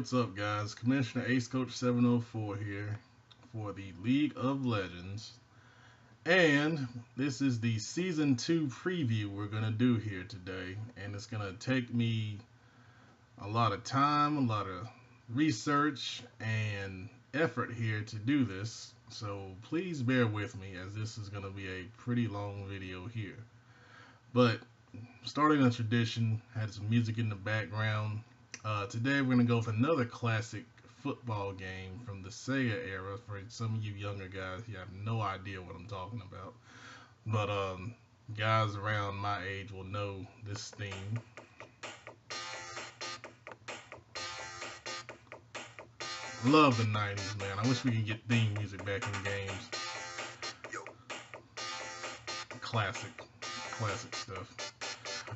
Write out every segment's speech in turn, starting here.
what's up, guys? Commissioner AceCoach704 here for the League of Legends. And this is the Season 2 preview we're going to do here today. And it's going to take me a lot of time, a lot of research, and effort here to do this. So please bear with me, as this is going to be a pretty long video here. But starting a tradition, had some music in the background. Today we're going to go with another classic football game from the Sega era. For some of you younger guys, you have no idea what I'm talking about. But guys around my age will know this theme. Love the 90s, man. I wish we could get theme music back in games. Classic stuff.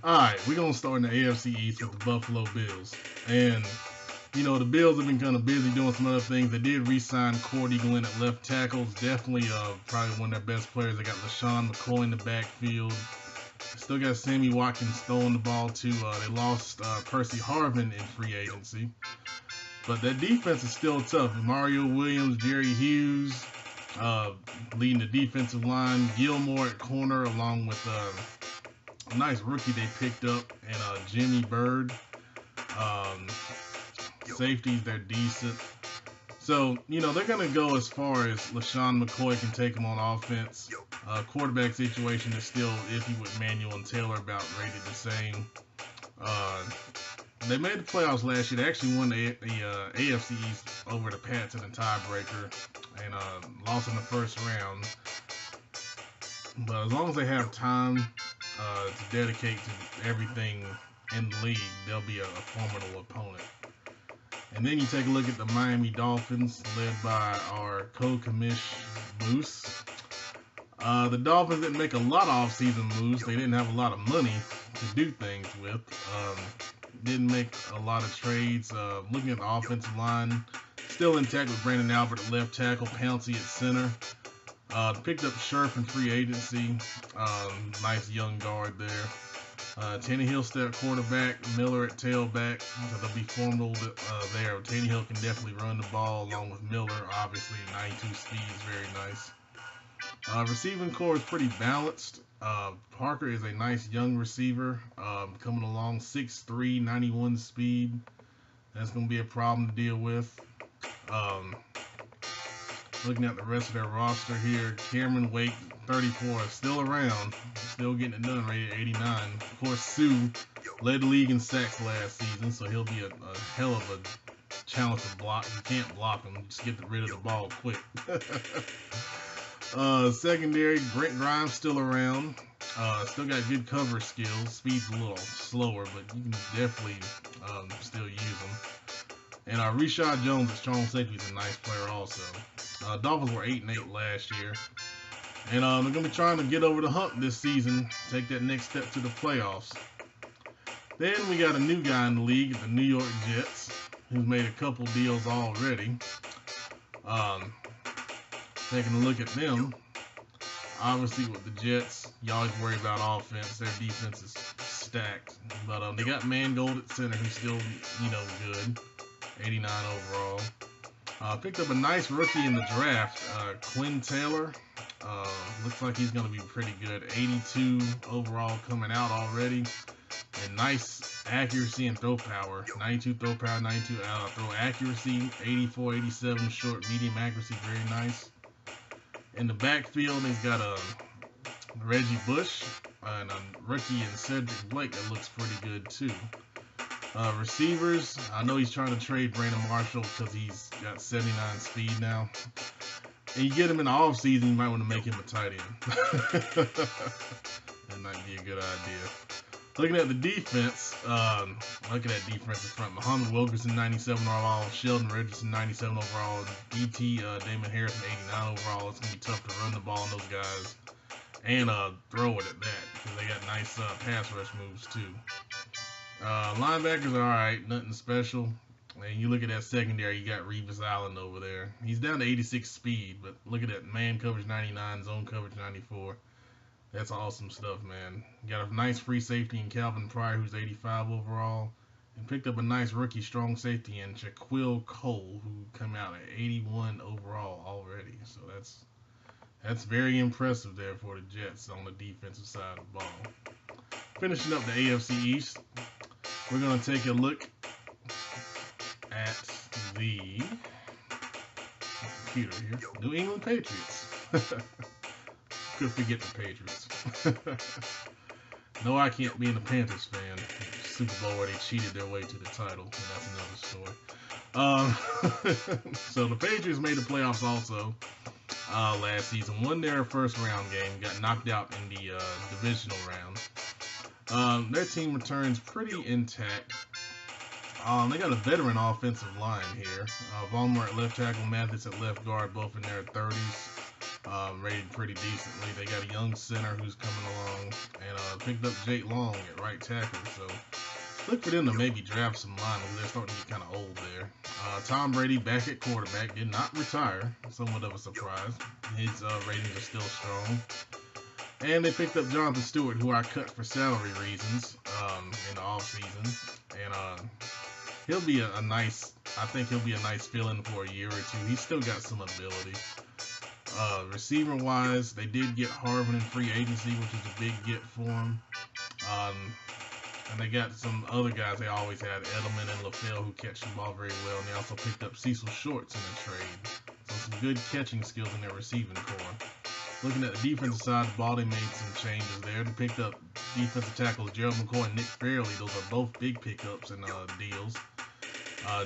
Alright, we're going to start in the AFC East with the Buffalo Bills. And, you know, the Bills have been kind of busy doing some other things. They did re-sign Cordy Glenn at left tackle. Definitely probably one of their best players. They got LaShawn McCoy in the backfield. Still got Sammy Watkins throwing the ball too. They lost Percy Harvin in free agency. But that defense is still tough. Mario Williams, Jerry Hughes leading the defensive line. Gilmore at corner, along with a nice rookie they picked up, and Jimmy Bird. Safeties, they're decent. So, you know, they're going to go as far as LaShawn McCoy can take them on offense. Quarterback situation is still iffy with Manuel and Taylor, about rated the same. They made the playoffs last year. They actually won the AFC East over the Pats in a tiebreaker and lost in the first round. But as long as they have time to dedicate to everything in the league, they'll be a formidable opponent. And then you take a look at the Miami Dolphins, led by our Commish Moose. The Dolphins didn't make a lot of off-season moves. They didn't have a lot of money to do things with. Didn't make a lot of trades. Looking at the offensive line, still intact with Brandon Albert at left tackle, Pouncey at center. Picked up Scherf in free agency. Nice young guard there. Tannehill step quarterback, Miller at tailback. So they'll be formidable there. Tannehill can definitely run the ball along with Miller. Obviously, 92 speed is very nice. Receiving core is pretty balanced. Parker is a nice young receiver, coming along 6'3", 91 speed. That's going to be a problem to deal with. Looking at the rest of their roster here, Cameron Wake, 34, is still around, still getting it done, rated 89. Of course, Sue led the league in sacks last season, so he'll be a hell of a challenge to block. You can't block him, just get rid of the ball quick. Secondary, Brent Grimes still around. Still got good cover skills. Speed's a little slower, but you can definitely still use him. And Reshad Jones at strong safety is a nice player also. Dolphins were 8-8 last year. And they're going to be trying to get over the hump this season, take that next step to the playoffs. Then we got a new guy in the league, the New York Jets, who's made a couple deals already. Taking a look at them, obviously with the Jets, you always worry about offense. Their defense is stacked. But they got Mangold at center, who's still, you know, good. 89 overall. Picked up a nice rookie in the draft, Quinn Taylor. Looks like he's going to be pretty good. 82 overall coming out already. And nice accuracy and throw power. 92 throw power, 92 throw accuracy. 84, 87 short, medium accuracy. Very nice. In the backfield, he's got Reggie Bush and a rookie in Cedric Blake that looks pretty good too. Receivers, I know he's trying to trade Brandon Marshall because he's got 79 speed now. And you get him in the offseason, you might want to make him a tight end. That might be a good idea. Looking at the defense, look at that defense in front. Muhammad Wilkerson, 97 overall. Sheldon Richardson, 97 overall. DT Damon Harrison, 89 overall. It's going to be tough to run the ball on those guys. And throw it at that, because they got nice pass rush moves too. Linebackers are alright, nothing special. And you look at that secondary, you got Revis Island over there. He's down to 86 speed, but look at that, man coverage 99, zone coverage 94. That's awesome stuff, man. You got a nice free safety in Calvin Pryor, who's 85 overall. And picked up a nice rookie strong safety in Jaquil Cole, who come out at 81 overall already. So that's very impressive there for the Jets on the defensive side of the ball. Finishing up the AFC East, we're going to take a look at the computer here. New England Patriots. Could forget the Patriots. No, I can't be a Panthers fan. Super Bowl where they cheated their way to the title, and that's another story. So the Patriots made the playoffs also last season. Won their first round game, got knocked out in the divisional round. Their team returns pretty intact. They got a veteran offensive line here. Vollmer at left tackle, Mathis at left guard, both in their 30s. Rated pretty decently. They got a young center who's coming along, and picked up Jake Long at right tackle. So look for them to maybe draft some linemen. They're starting to get kind of old there. Tom Brady back at quarterback, did not retire. Somewhat of a surprise. His ratings are still strong. And they picked up Jonathan Stewart, who I cut for salary reasons in the offseason. And he'll be a nice, I think he'll be a nice fill-in for a year or two. He's still got some ability. Receiver-wise, they did get Harvin in free agency, which is a big get for him. And they got some other guys they always had, Edelman and LaFell, who catch the ball very well. And they also picked up Cecil Shorts in the trade. So some good catching skills in their receiving core. Looking at the defensive side of the ball, they made some changes there. They picked up defensive tackles Gerald McCoy and Nick Fairley. Those are both big pickups and deals.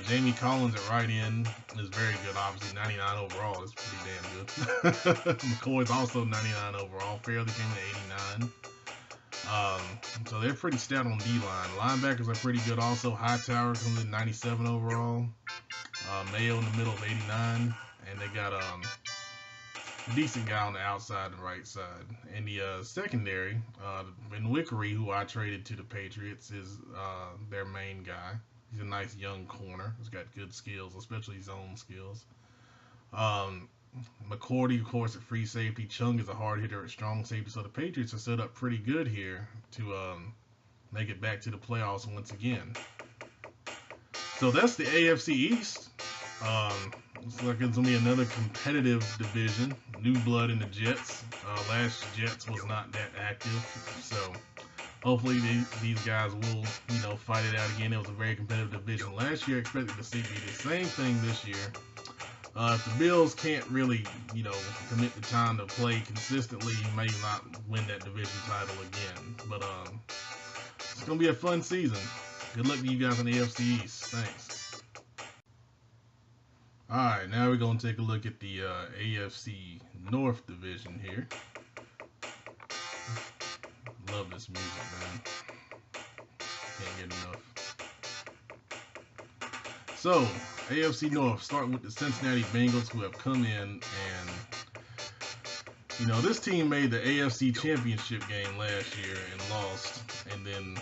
Jamie Collins at right end is very good, obviously. 99 overall. That's pretty damn good. McCoy's also 99 overall. Fairley came in at 89. So they're pretty stout on D-line. Linebackers are pretty good also. Hightower comes in 97 overall. Mayo in the middle of 89. And they got a decent guy on the outside and right side. And the secondary, Ben Wickery, who I traded to the Patriots, is their main guy. He's a nice young corner. He's got good skills, especially zone skills. McCourty, of course, at free safety. Chung is a hard hitter at strong safety. So the Patriots are set up pretty good here to make it back to the playoffs once again. So that's the AFC East. Looks like it's going to be another competitive division. New blood in the Jets. Last Jets was not that active. So hopefully these guys will, fight it out again. It was a very competitive division last year. Expected to see the same thing this year. If the Bills can't really, commit the time to play consistently, you may not win that division title again. But it's going to be a fun season. Good luck to you guys in the AFC East. Thanks. Alright, now we're going to take a look at the AFC North division here. Love this music, man. Can't get enough. So, AFC North, starting with the Cincinnati Bengals, who have come in and, this team made the AFC Championship game last year and lost. And then,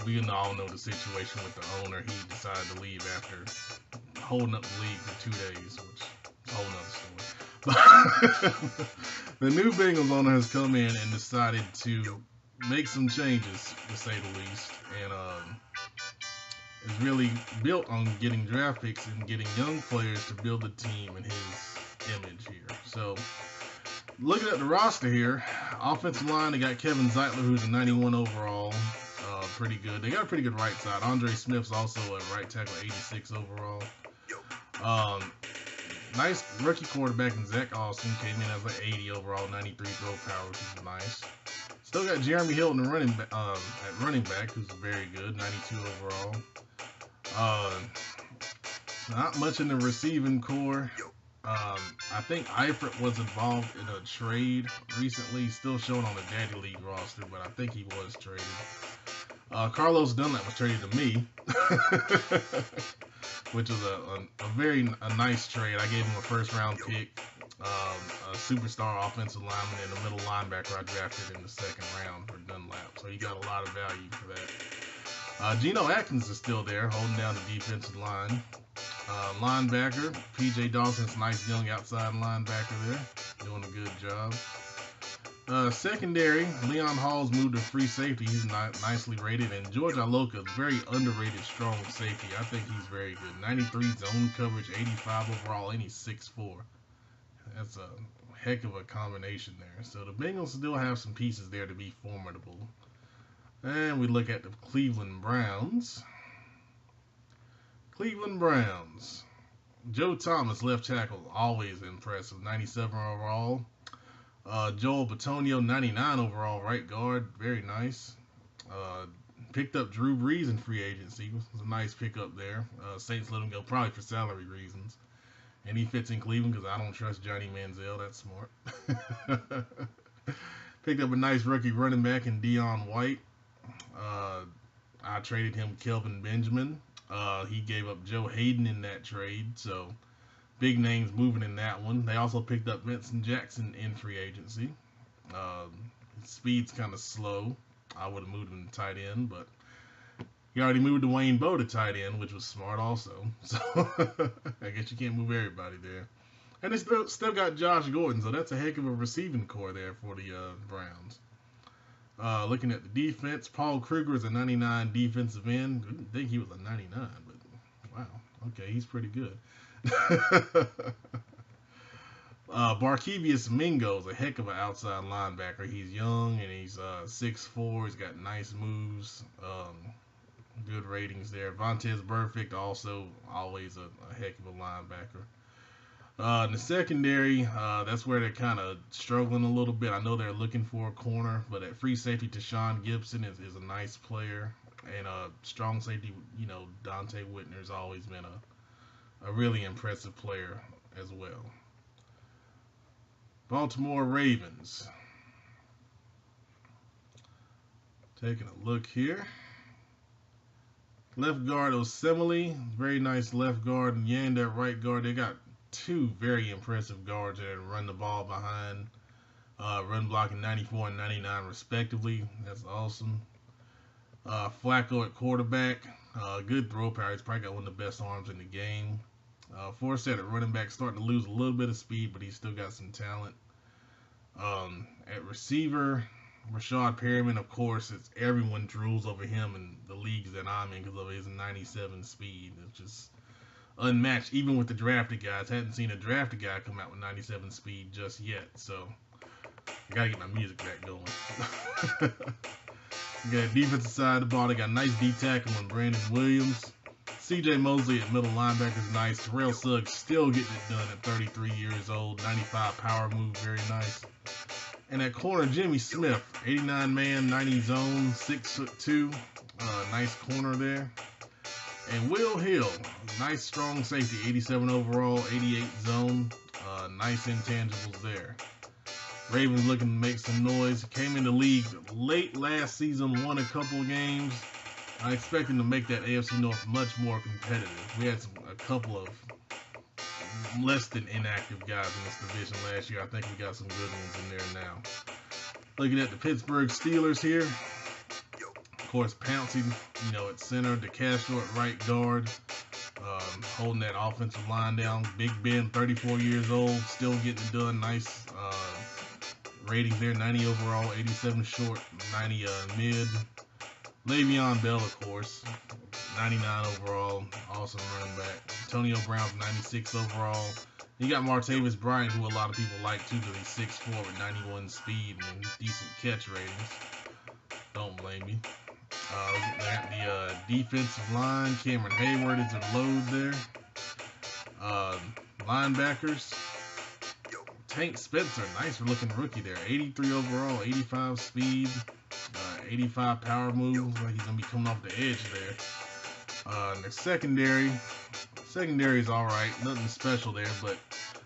we all know the situation with the owner. He decided to leave after holding up the league for 2 days, which is a whole nother story. The new Bengals owner has come in and decided to make some changes, to say the least, and is really built on getting draft picks and getting young players to build the team in his image here. So, looking at the roster here, offensive line, they got Kevin Zeitler, who's a 91 overall, pretty good. They got a pretty good right side. Andre Smith's also a right tackle, 86 overall. Nice rookie quarterback in Zach Austin, came in as like 80 overall, 93 throw power, which is nice. Still got Jeremy Hilton at running back, who's very good, 92 overall. Not much in the receiving core. I think Eifert was involved in a trade recently, still showing on the Daddy League roster, but I think he was traded. Carlos Dunlap was traded to me, which was a nice trade. I gave him a first-round pick, a superstar offensive lineman, and a middle linebacker I drafted in the second round for Dunlap. So he got a lot of value for that. Geno Atkins is still there, holding down the defensive line. Linebacker, P.J. Dawson's nice young outside linebacker there, doing a good job. Secondary, Leon Hall's moved to free safety. He's nicely rated. And George Iloka, very underrated strong safety. I think he's very good. 93 zone coverage, 85 overall, and he's 6'4". That's a heck of a combination there. So the Bengals still have some pieces there to be formidable. And we look at the Cleveland Browns. Cleveland Browns. Joe Thomas, left tackle, always impressive. 97 overall. Joel Bitonio, 99 overall, right guard, very nice. Picked up Drew Brees in free agency. It was a nice pickup there. Saints let him go probably for salary reasons. And he fits in Cleveland because I don't trust Johnny Manziel. That's smart. Picked up a nice rookie running back in Dion White. I traded him Kelvin Benjamin. He gave up Joe Hayden in that trade, so big names moving in that one. They also picked up Vincent Jackson in free agency. Speed's kind of slow. I would have moved him to tight end, but he already moved Dwayne Bowe to tight end, which was smart also. So I guess you can't move everybody there. And they still got Josh Gordon, so that's a heck of a receiving core there for the Browns. Looking at the defense, Paul Kruger is a 99 defensive end. Didn't think he was a 99, but wow. Okay, he's pretty good. Barkevius Mingo is a heck of an outside linebacker. He's young and he's 6'4". He's got nice moves. Good ratings there. Vontez Burfict also always a heck of a linebacker. In the secondary, that's where they're kind of struggling a little bit. I know they're looking for a corner, but at free safety, Tashawn Gibson is a nice player. And strong safety, Dante Whitner's always been a really impressive player as well. Baltimore Ravens. Taking a look here. Left guard Osemele, very nice left guard, and Yan at right guard. They got two very impressive guards there to run the ball behind, run blocking 94 and 99 respectively. That's awesome. Flacco at quarterback, good throw power. He's probably got one of the best arms in the game. Forsett at running back, starting to lose a little bit of speed, but he's still got some talent. At receiver, Rashad Perriman, of course, everyone drools over him in the leagues that I'm in because of his 97 speed. It's just unmatched, even with the drafted guys. Hadn't seen a drafted guy come out with 97 speed just yet, so I gotta get my music back going. You got defensive side of the ball. They got nice D tackle and Brandon Williams. C.J. Mosley at middle linebacker is nice. Terrell Suggs still getting it done at 33 years old. 95 power move, very nice. And at corner, Jimmy Smith, 89 man, 90 zone, 6'2". Nice corner there. And Will Hill, nice strong safety, 87 overall, 88 zone. Nice intangibles there. Ravens looking to make some noise. Came in the league late last season, won a couple of games. I expect them to make that AFC North much more competitive. We had a couple of less than inactive guys in this division last year. I think we got some good ones in there now. Looking at the Pittsburgh Steelers here. Of course, Pouncey, at center. DeCastro at right guard. Holding that offensive line down. Big Ben, 34 years old. Still getting it done. Nice ratings there. 90 overall, 87 short, 90 mid. Le'Veon Bell, of course, 99 overall, awesome running back. Antonio Brown's 96 overall. You got Martavis Bryant, who a lot of people like too, because he's 6'4" with 91 speed and decent catch ratings. Don't blame me. They got the defensive line. Cameron Hayward is a load there. Linebackers. Tank Spencer, nice looking rookie there. 83 overall, 85 speed. 85 power moves, like he's going to be coming off the edge there. And the secondary is alright, nothing special there, but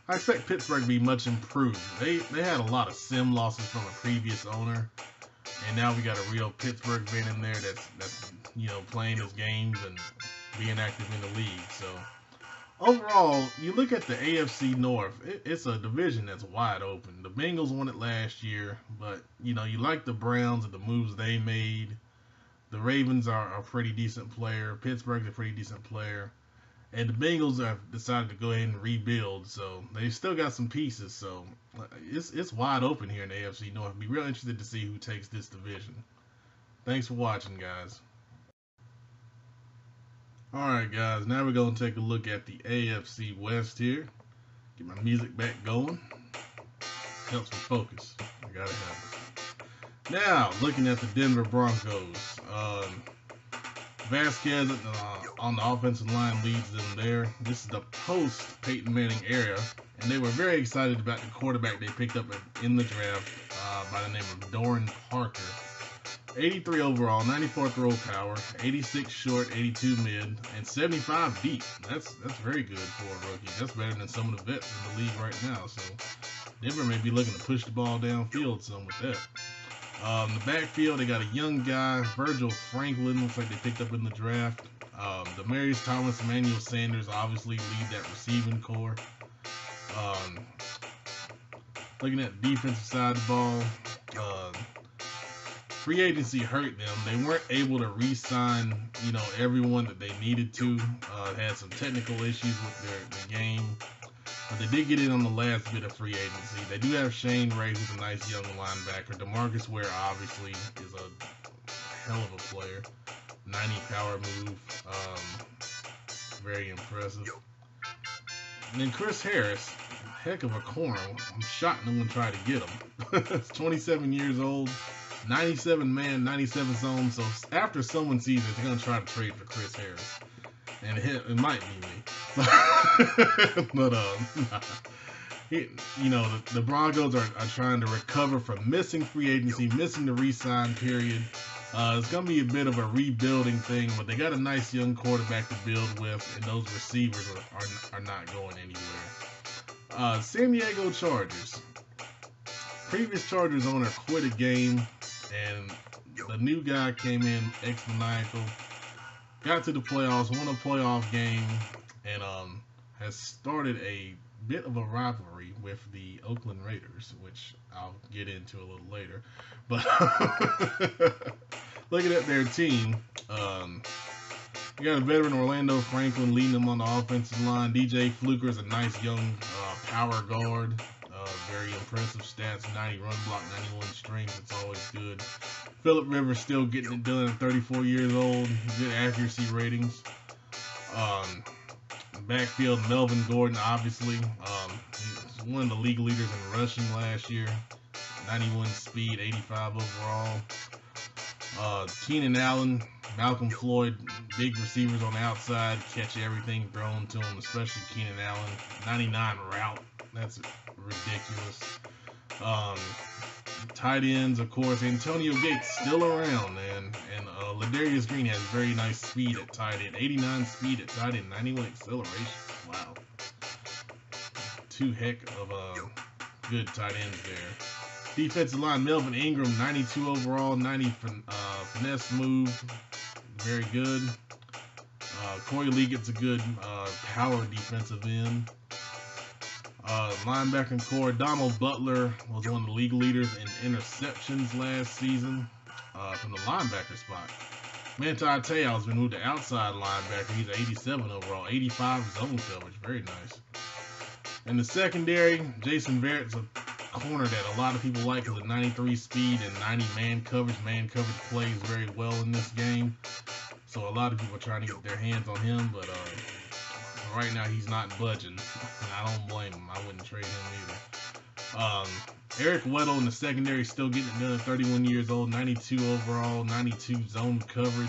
I expect Pittsburgh to be much improved. They had a lot of sim losses from a previous owner, and now we got a real Pittsburgh fan in there that's playing his games and being active in the league. So overall, you look at the AFC North, it's a division that's wide open. The Bengals won it last year, but, you like the Browns and the moves they made. The Ravens are a pretty decent player. Pittsburgh's a pretty decent player. And the Bengals have decided to go ahead and rebuild, so they've still got some pieces. So it's wide open here in the AFC North. I'd be real interested to see who takes this division. Thanks for watching, guys. Alright, guys, now we're going to take a look at the AFC West here. Get my music back going. Helps me focus. I gotta have it. Now, looking at the Denver Broncos. Vasquez on the offensive line leads them there. This is the post-Peyton Manning era, and they were very excited about the quarterback they picked up in the draft by the name of Doran Parker. 83 overall, 94 throw power, 86 short, 82 mid, and 75 deep. That's very good for a rookie. That's better than some of the vets in the league right now. So Denver may be looking to push the ball downfield some with that. The backfield, they got a young guy, Virgil Franklin, looks like they picked up in the draft. Demarius Thomas, Emmanuel Sanders obviously lead that receiving core. Looking at the defensive side of the ball, free agency hurt them. They weren't able to re-sign, everyone that they needed to. Had some technical issues with their game. But they did get in on the last bit of free agency. They do have Shane Ray, who's a nice young linebacker. DeMarcus Ware, obviously, is a hell of a player. 90 power move. Very impressive. And then Chris Harris, heck of a corner. I'm shocked no one tried to get him. He's 27 years old. 97 man, 97 zone. So after someone sees it, they're going to try to trade for Chris Harris. And it might be me. But, the Broncos are trying to recover from missing free agency, missing the re-sign period. It's going to be a bit of a rebuilding thing, but they got a nice young quarterback to build with, and those receivers are not going anywhere. San Diego Chargers. Previous Chargers owner quit a game, and the new guy came in ex-maniacal, got to the playoffs, won a playoff game, and has started a bit of a rivalry with the Oakland Raiders, which I'll get into a little later. But looking at their team, you got a veteran Orlando Franklin leading them on the offensive line. DJ Fluker is a nice young power guard. Very impressive stats, 90 run block, 91 strength. It's always good. Phillip Rivers still getting it done at 34 years old. Good accuracy ratings. Backfield, Melvin Gordon, obviously. He's one of the league leaders in rushing last year. 91 speed, 85 overall. Keenan Allen, Malcolm Floyd, big receivers on the outside, catch everything thrown to him, especially Keenan Allen. 99 route, that's ridiculous. Tight ends, of course, Antonio Gates still around, man. And Ladarius Green has very nice speed at tight end. 89 speed at tight end, 91 acceleration. Wow. Two heck of good tight ends there. Defensive line, Melvin Ingram, 92 overall, 90 finesse move. Very good. Corey Lee gets a good power defensive end. Linebacker core, Donald Butler was one of the league leaders in interceptions last season from the linebacker spot. Manti Te'o has been moved to outside linebacker. He's 87 overall, 85 zone coverage. Very nice. In the secondary, Jason Verrett's a corner that a lot of people like because of 93 speed and 90 man coverage. Man coverage plays very well in this game. So a lot of people are trying to get their hands on him, but right now he's not budging. And I don't blame him. I wouldn't trade him either. Eric Weddle in the secondary still getting it done at 31 years old, 92 overall, 92 zone coverage.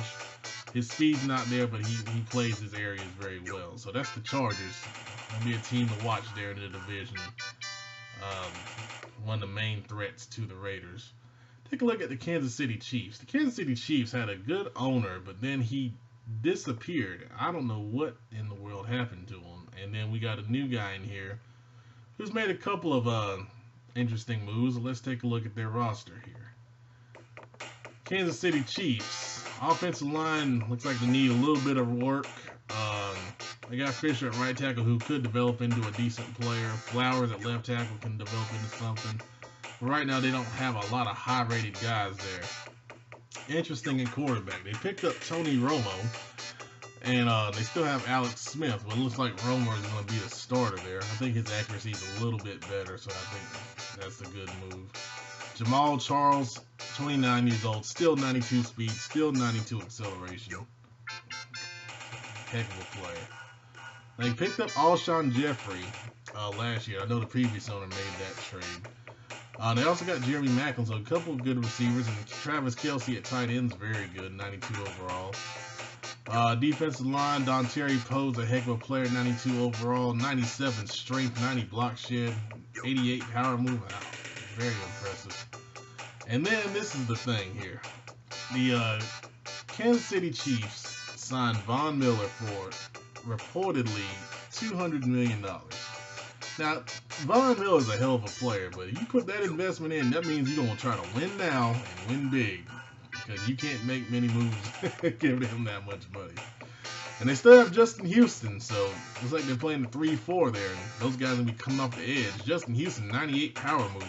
His speed's not there, but he plays his areas very well. So that's the Chargers. That'll be a team to watch there in the division. One of the main threats to the Raiders. Take a look at the Kansas City Chiefs. The Kansas City Chiefs had a good owner, but then he disappeared. I don't know what in the world happened to him. And then we got a new guy in here who's made a couple of interesting moves. Let's take a look at their roster here. Kansas City Chiefs. Offensive line looks like they need a little bit of work. They got Fisher at right tackle who could develop into a decent player. Flowers at left tackle can develop into something. But right now they don't have a lot of high-rated guys there. Interesting in quarterback. They picked up Tony Romo. And they still have Alex Smith, but it looks like Romer is going to be the starter there. I think his accuracy is a little bit better, so I think that's a good move. Jamal Charles, 29 years old, still 92 speed, still 92 acceleration. Heck of a player. They picked up Alshon Jeffrey last year. I know the previous owner made that trade. They also got Jeremy Maclin, so a couple of good receivers, and Travis Kelce at tight end's very good, 92 overall. Defensive line, Don Terry Poe's a heck of a player, 92 overall, 97 strength, 90 block shed, 88 power move. Wow, very impressive. And then this is the thing here. The Kansas City Chiefs signed Von Miller for reportedly $200 million. Now, Von Miller is a hell of a player, but if you put that investment in, that means you're going to try to win now and win big. Because you can't make many moves giving him that much money. And they still have Justin Houston, so it's like they're playing the 3-4 there, and those guys will be coming off the edge. Justin Houston, 98 power move.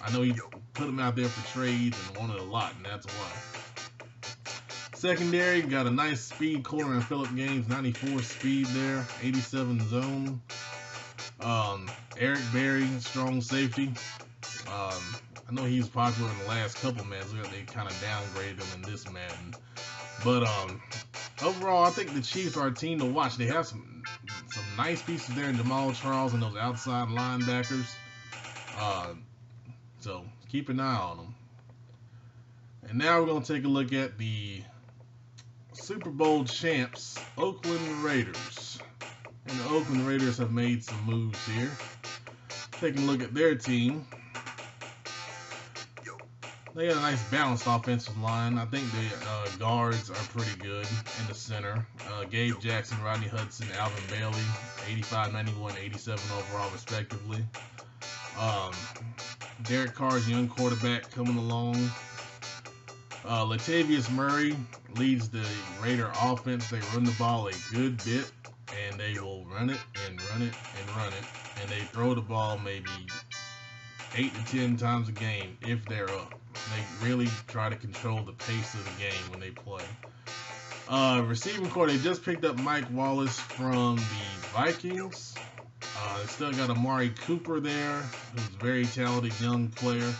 I know he put him out there for trades and wanted a lot, and that's why. Secondary, got a nice speed corner in Phillip Gaines, 94 speed there, 87 zone. Eric Berry, strong safety. I know he was popular in the last couple Maddens. They kind of downgraded him in this Madden. But overall, I think the Chiefs are a team to watch. They have some nice pieces there in Jamal Charles and those outside linebackers. So keep an eye on them. And now we're going to take a look at the Super Bowl champs, Oakland Raiders. And the Oakland Raiders have made some moves here. Taking a look at their team. They got a nice balanced offensive line. I think the guards are pretty good in the center. Gabe Jackson, Rodney Hudson, Alvin Bailey, 85, 91, 87 overall respectively. Derek Carr's young quarterback coming along. Latavius Murray leads the Raider offense. They run the ball a good bit, and they will run it and run it and run it. And they throw the ball maybe 8 to 10 times a game if they're up. They really try to control the pace of the game when they play. Receiving core, they just picked up Mike Wallace from the Vikings. They still got Amari Cooper there, who's a very talented young player.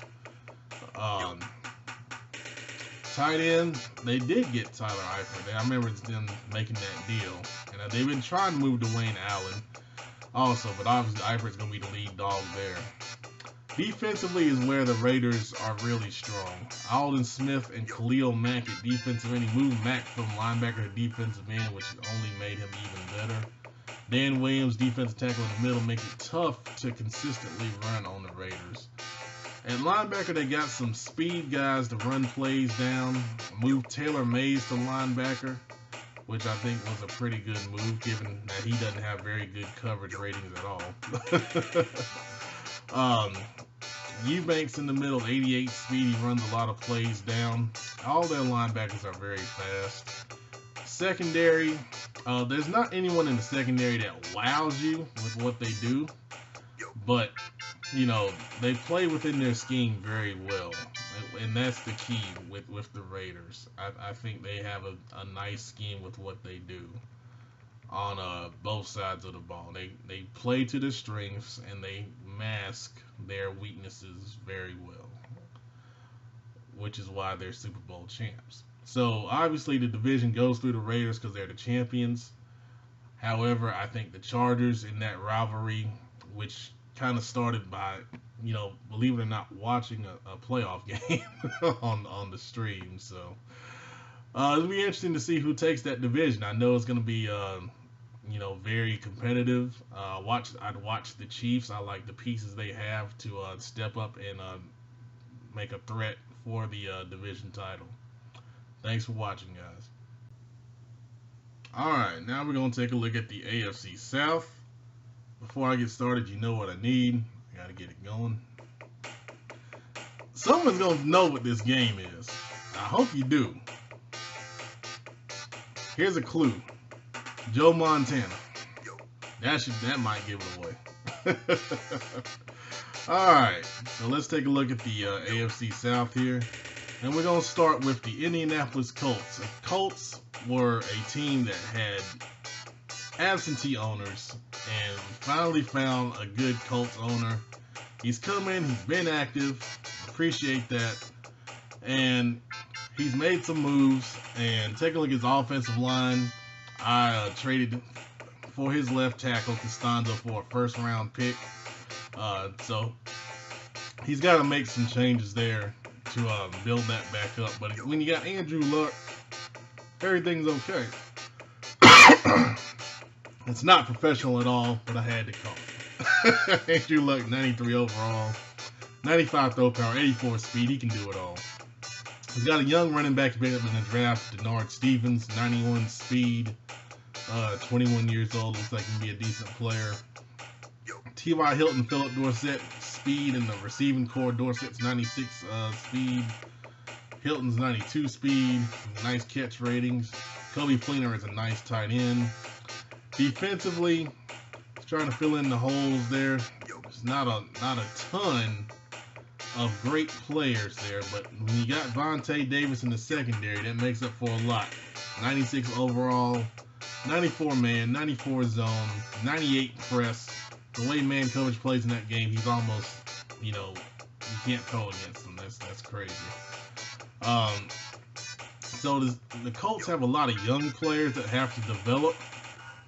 Tight end, they did get Tyler Eifert. I remember them making that deal. And they've been trying to move Dwayne Allen also, but obviously Eifert's going to be the lead dog there. Defensively is where the Raiders are really strong. Aldon Smith and Khalil Mack at defensive end. He moved Mack from linebacker to defensive end, which only made him even better. Dan Williams, defensive tackle in the middle, makes it tough to consistently run on the Raiders. At linebacker, they got some speed guys to run plays down. Moved Taylor Mays to linebacker, which I think was a pretty good move, given that he doesn't have very good coverage ratings at all. Eubanks in the middle, 88 speed. He runs a lot of plays down. All their linebackers are very fast. Secondary, there's not anyone in the secondary that wows you with what they do, but you know, they play within their scheme very well, and that's the key with the Raiders. I think they have a nice scheme with what they do on both sides of the ball. They play to their strengths, and they mask their weaknesses very well, which is why they're Super Bowl champs. So obviously the division goes through the Raiders because they're the champions. However, I think the Chargers in that rivalry, which kind of started by, you know, believe it or not, watching a playoff game on the stream. So it'll be interesting to see who takes that division. I know it's going to be you know, very competitive. I'd watch the Chiefs. I like the pieces they have to step up and make a threat for the division title. Thanks for watching, guys. Alright, now we're going to take a look at the AFC South. Before I get started, you know what I need. I got to get it going. Someone's going to know what this game is. I hope you do. Here's a clue. Joe Montana. That might give it away. Alright, so let's take a look at the AFC South here. And we're going to start with the Indianapolis Colts. The Colts were a team that had absentee owners, and finally found a good Colts owner. He's come in, he's been active, appreciate that, and he's made some moves. And take a look at his offensive line. I traded for his left tackle Costanzo for a first-round pick. So he's got to make some changes there to build that back up. But when you got Andrew Luck, everything's okay. It's not professional at all, but I had to call it. Andrew Luck, 93 overall, 95 throw power, 84 speed. He can do it all. He's got a young running back picked up in the draft, Denard Stevens, 91 speed, 21 years old. Looks like he can be a decent player. T.Y. Hilton, Philip Dorsett, speed in the receiving core. Dorsett's 96 speed. Hilton's 92 speed. Nice catch ratings. Kobe Fleener is a nice tight end. Defensively, he's trying to fill in the holes there. There's not a ton of great players there, but when you got Vontae Davis in the secondary, that makes up for a lot. 96 overall, 94 man, 94 zone, 98 press. The way man coverage plays in that game, he's almost, you can't throw against him. That's crazy. So the Colts have a lot of young players that have to develop,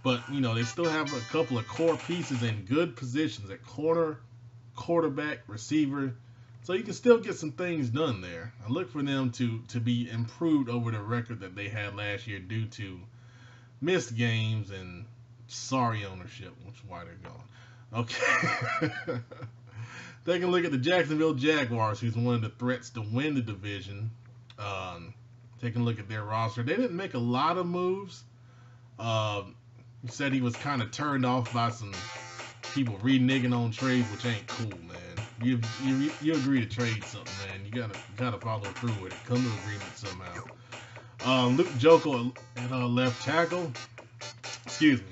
but they still have a couple of core pieces in good positions at corner, quarterback, receiver. So you can still get some things done there. I look for them to be improved over the record that they had last year due to missed games and sorry ownership, which is why they're gone. Okay. Taking a look at the Jacksonville Jaguars, who's one of the threats to win the division. Taking a look at their roster. They didn't make a lot of moves. He said he was kind of turned off by some people reneging on trades, which ain't cool, man. You agree to trade something, man. You gotta follow through with it. Come to agreement somehow. Luke Joko at left tackle. Excuse me.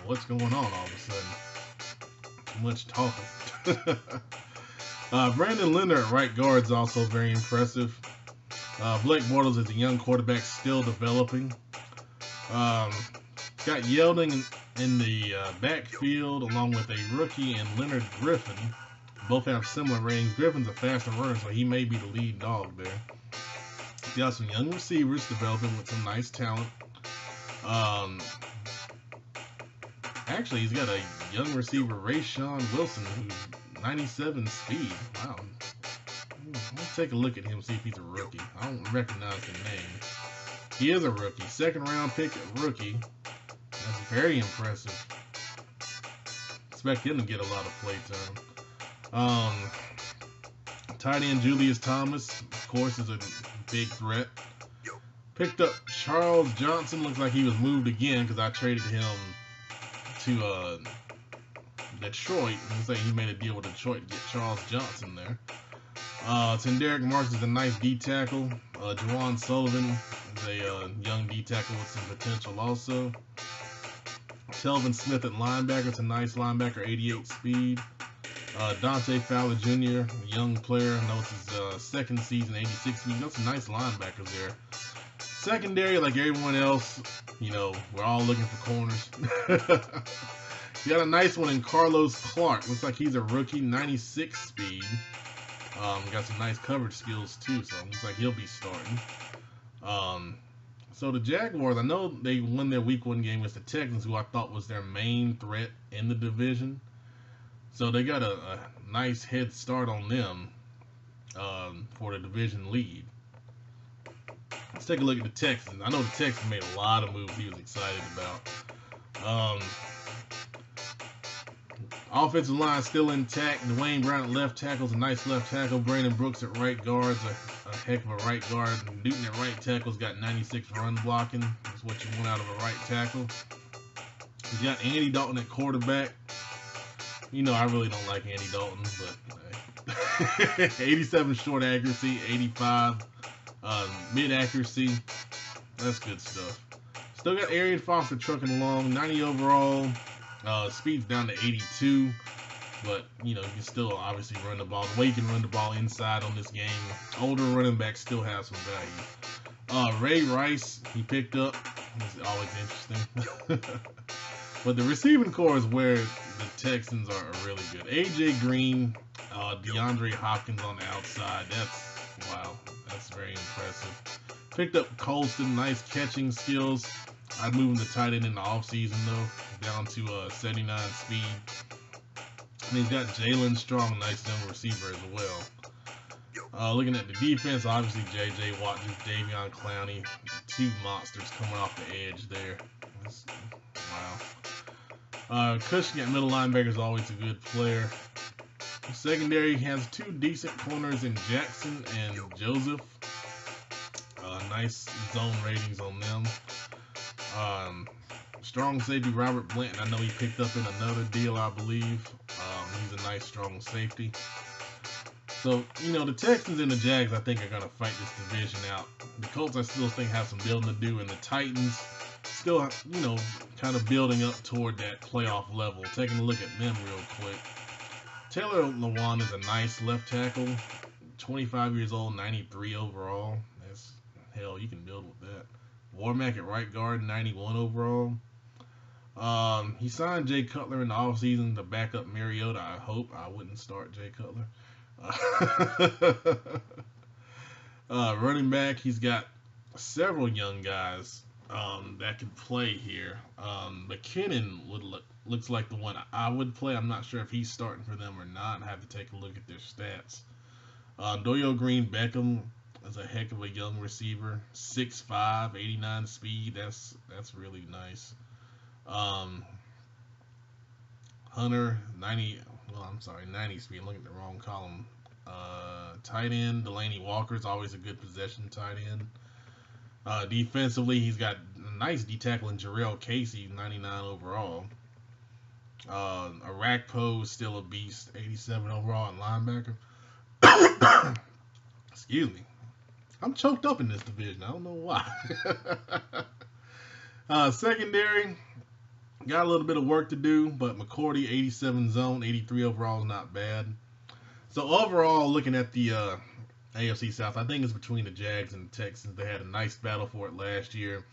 What's going on all of a sudden? Too much talking. Brandon Leonard at right guard is also very impressive. Blake Bortles is a young quarterback still developing. Got Yeldon in the backfield along with a rookie and Leonard Griffin. Both have similar ratings. Griffin's a faster runner, so he may be the lead dog there. He's got some young receivers developing with some nice talent. Actually, he's got a young receiver, Rayshawn Wilson, who's 97 speed. Wow. Let's take a look at him, see if he's a rookie. I don't recognize the name. He is a rookie. Second round pick rookie. That's very impressive. Expect him to get a lot of play time. Tight end Julius Thomas, of course, is a big threat. Picked up Charles Johnson. Looks like he was moved again because I traded him to Detroit. Looks like he made a deal with Detroit to get Charles Johnson there. Derek Marks is a nice D tackle. Juwan Sullivan is a young D tackle with some potential also. Telvin Smith at linebacker. It's a nice linebacker, 88 speed. Dante Fowler Jr., a young player. I know it's his second season, 86 speed. That's some nice linebackers there. Secondary, like everyone else, we're all looking for corners. You got a nice one in Carlos Clark. Looks like he's a rookie, 96 speed. Got some nice coverage skills too, so it looks like he'll be starting. So the Jaguars, I know they won their week 1 game against the Texans, who I thought was their main threat in the division. So they got a nice head start on them for the division lead. Let's take a look at the Texans. I know the Texans made a lot of moves he was excited about. Offensive line still intact. Dwayne Brown at left tackle is a nice left tackle. Brandon Brooks at right guard is a heck of a right guard. Newton at right tackle's got 96 run blocking. That's what you want out of a right tackle. You got Andy Dalton at quarterback. I really don't like Andy Dalton, but 87 short accuracy, 85 mid accuracy. That's good stuff. Still got Arian Foster trucking along, 90 overall. Speed's down to 82, but you can still obviously run the ball. The way you can run the ball inside on this game, older running backs still have some Ray Rice, he picked up. It's always interesting. But the receiving core is where the Texans are really good. AJ Green, DeAndre Hopkins on the outside. Wow, that's very impressive. Picked up Colston, nice catching skills. I'd move him to tight end in the offseason though, down to 79 speed. And he's got Jalen Strong, nice young receiver as well. Looking at the defense, obviously J.J. Watt, Davion Clowney, two monsters coming off the edge there. Wow. Cushing at middle linebacker is always a good player. The secondary has two decent corners in Jackson and Joseph. Nice zone ratings on them. Strong safety Robert Blanton, I know he picked up in another deal, I believe. He's a nice strong safety. So, you know, the Texans and the Jags, I think, are going to fight this division out. The Colts, I still think, have some building to do, and the Titans still, you know, kind of building up toward that playoff level. Taking a look at them real quick. Taylor Lewan is a nice left tackle. 25 years old, 93 overall. That's, hell, you can build with that. Warmack at right guard, 91 overall. He signed Jay Cutler in the offseason to back up Mariota. I hope I wouldn't start Jay Cutler. Running back, he's got several young guys that can play here. McKinnon looks like the one I would play. I'm not sure if he's starting for them or not. I have to take a look at their stats. Doyle Green Beckham is a heck of a young receiver. 6'5", 89 speed. That's really nice. Hunter 90 speed. I'm looking at the wrong column. Tight end Delaney Walker's always a good possession tight end. Defensively, he's got a nice D-tackle in Jarrell Casey, 99 overall. Arakpo is still a beast, 87 overall in linebacker. Excuse me. I'm choked up in this division. I don't know why. Secondary, got a little bit of work to do, but McCourty, 87 zone, 83 overall is not bad. So overall, looking at the AFC South, I think it's between the Jags and the Texans. They had a nice battle for it last year.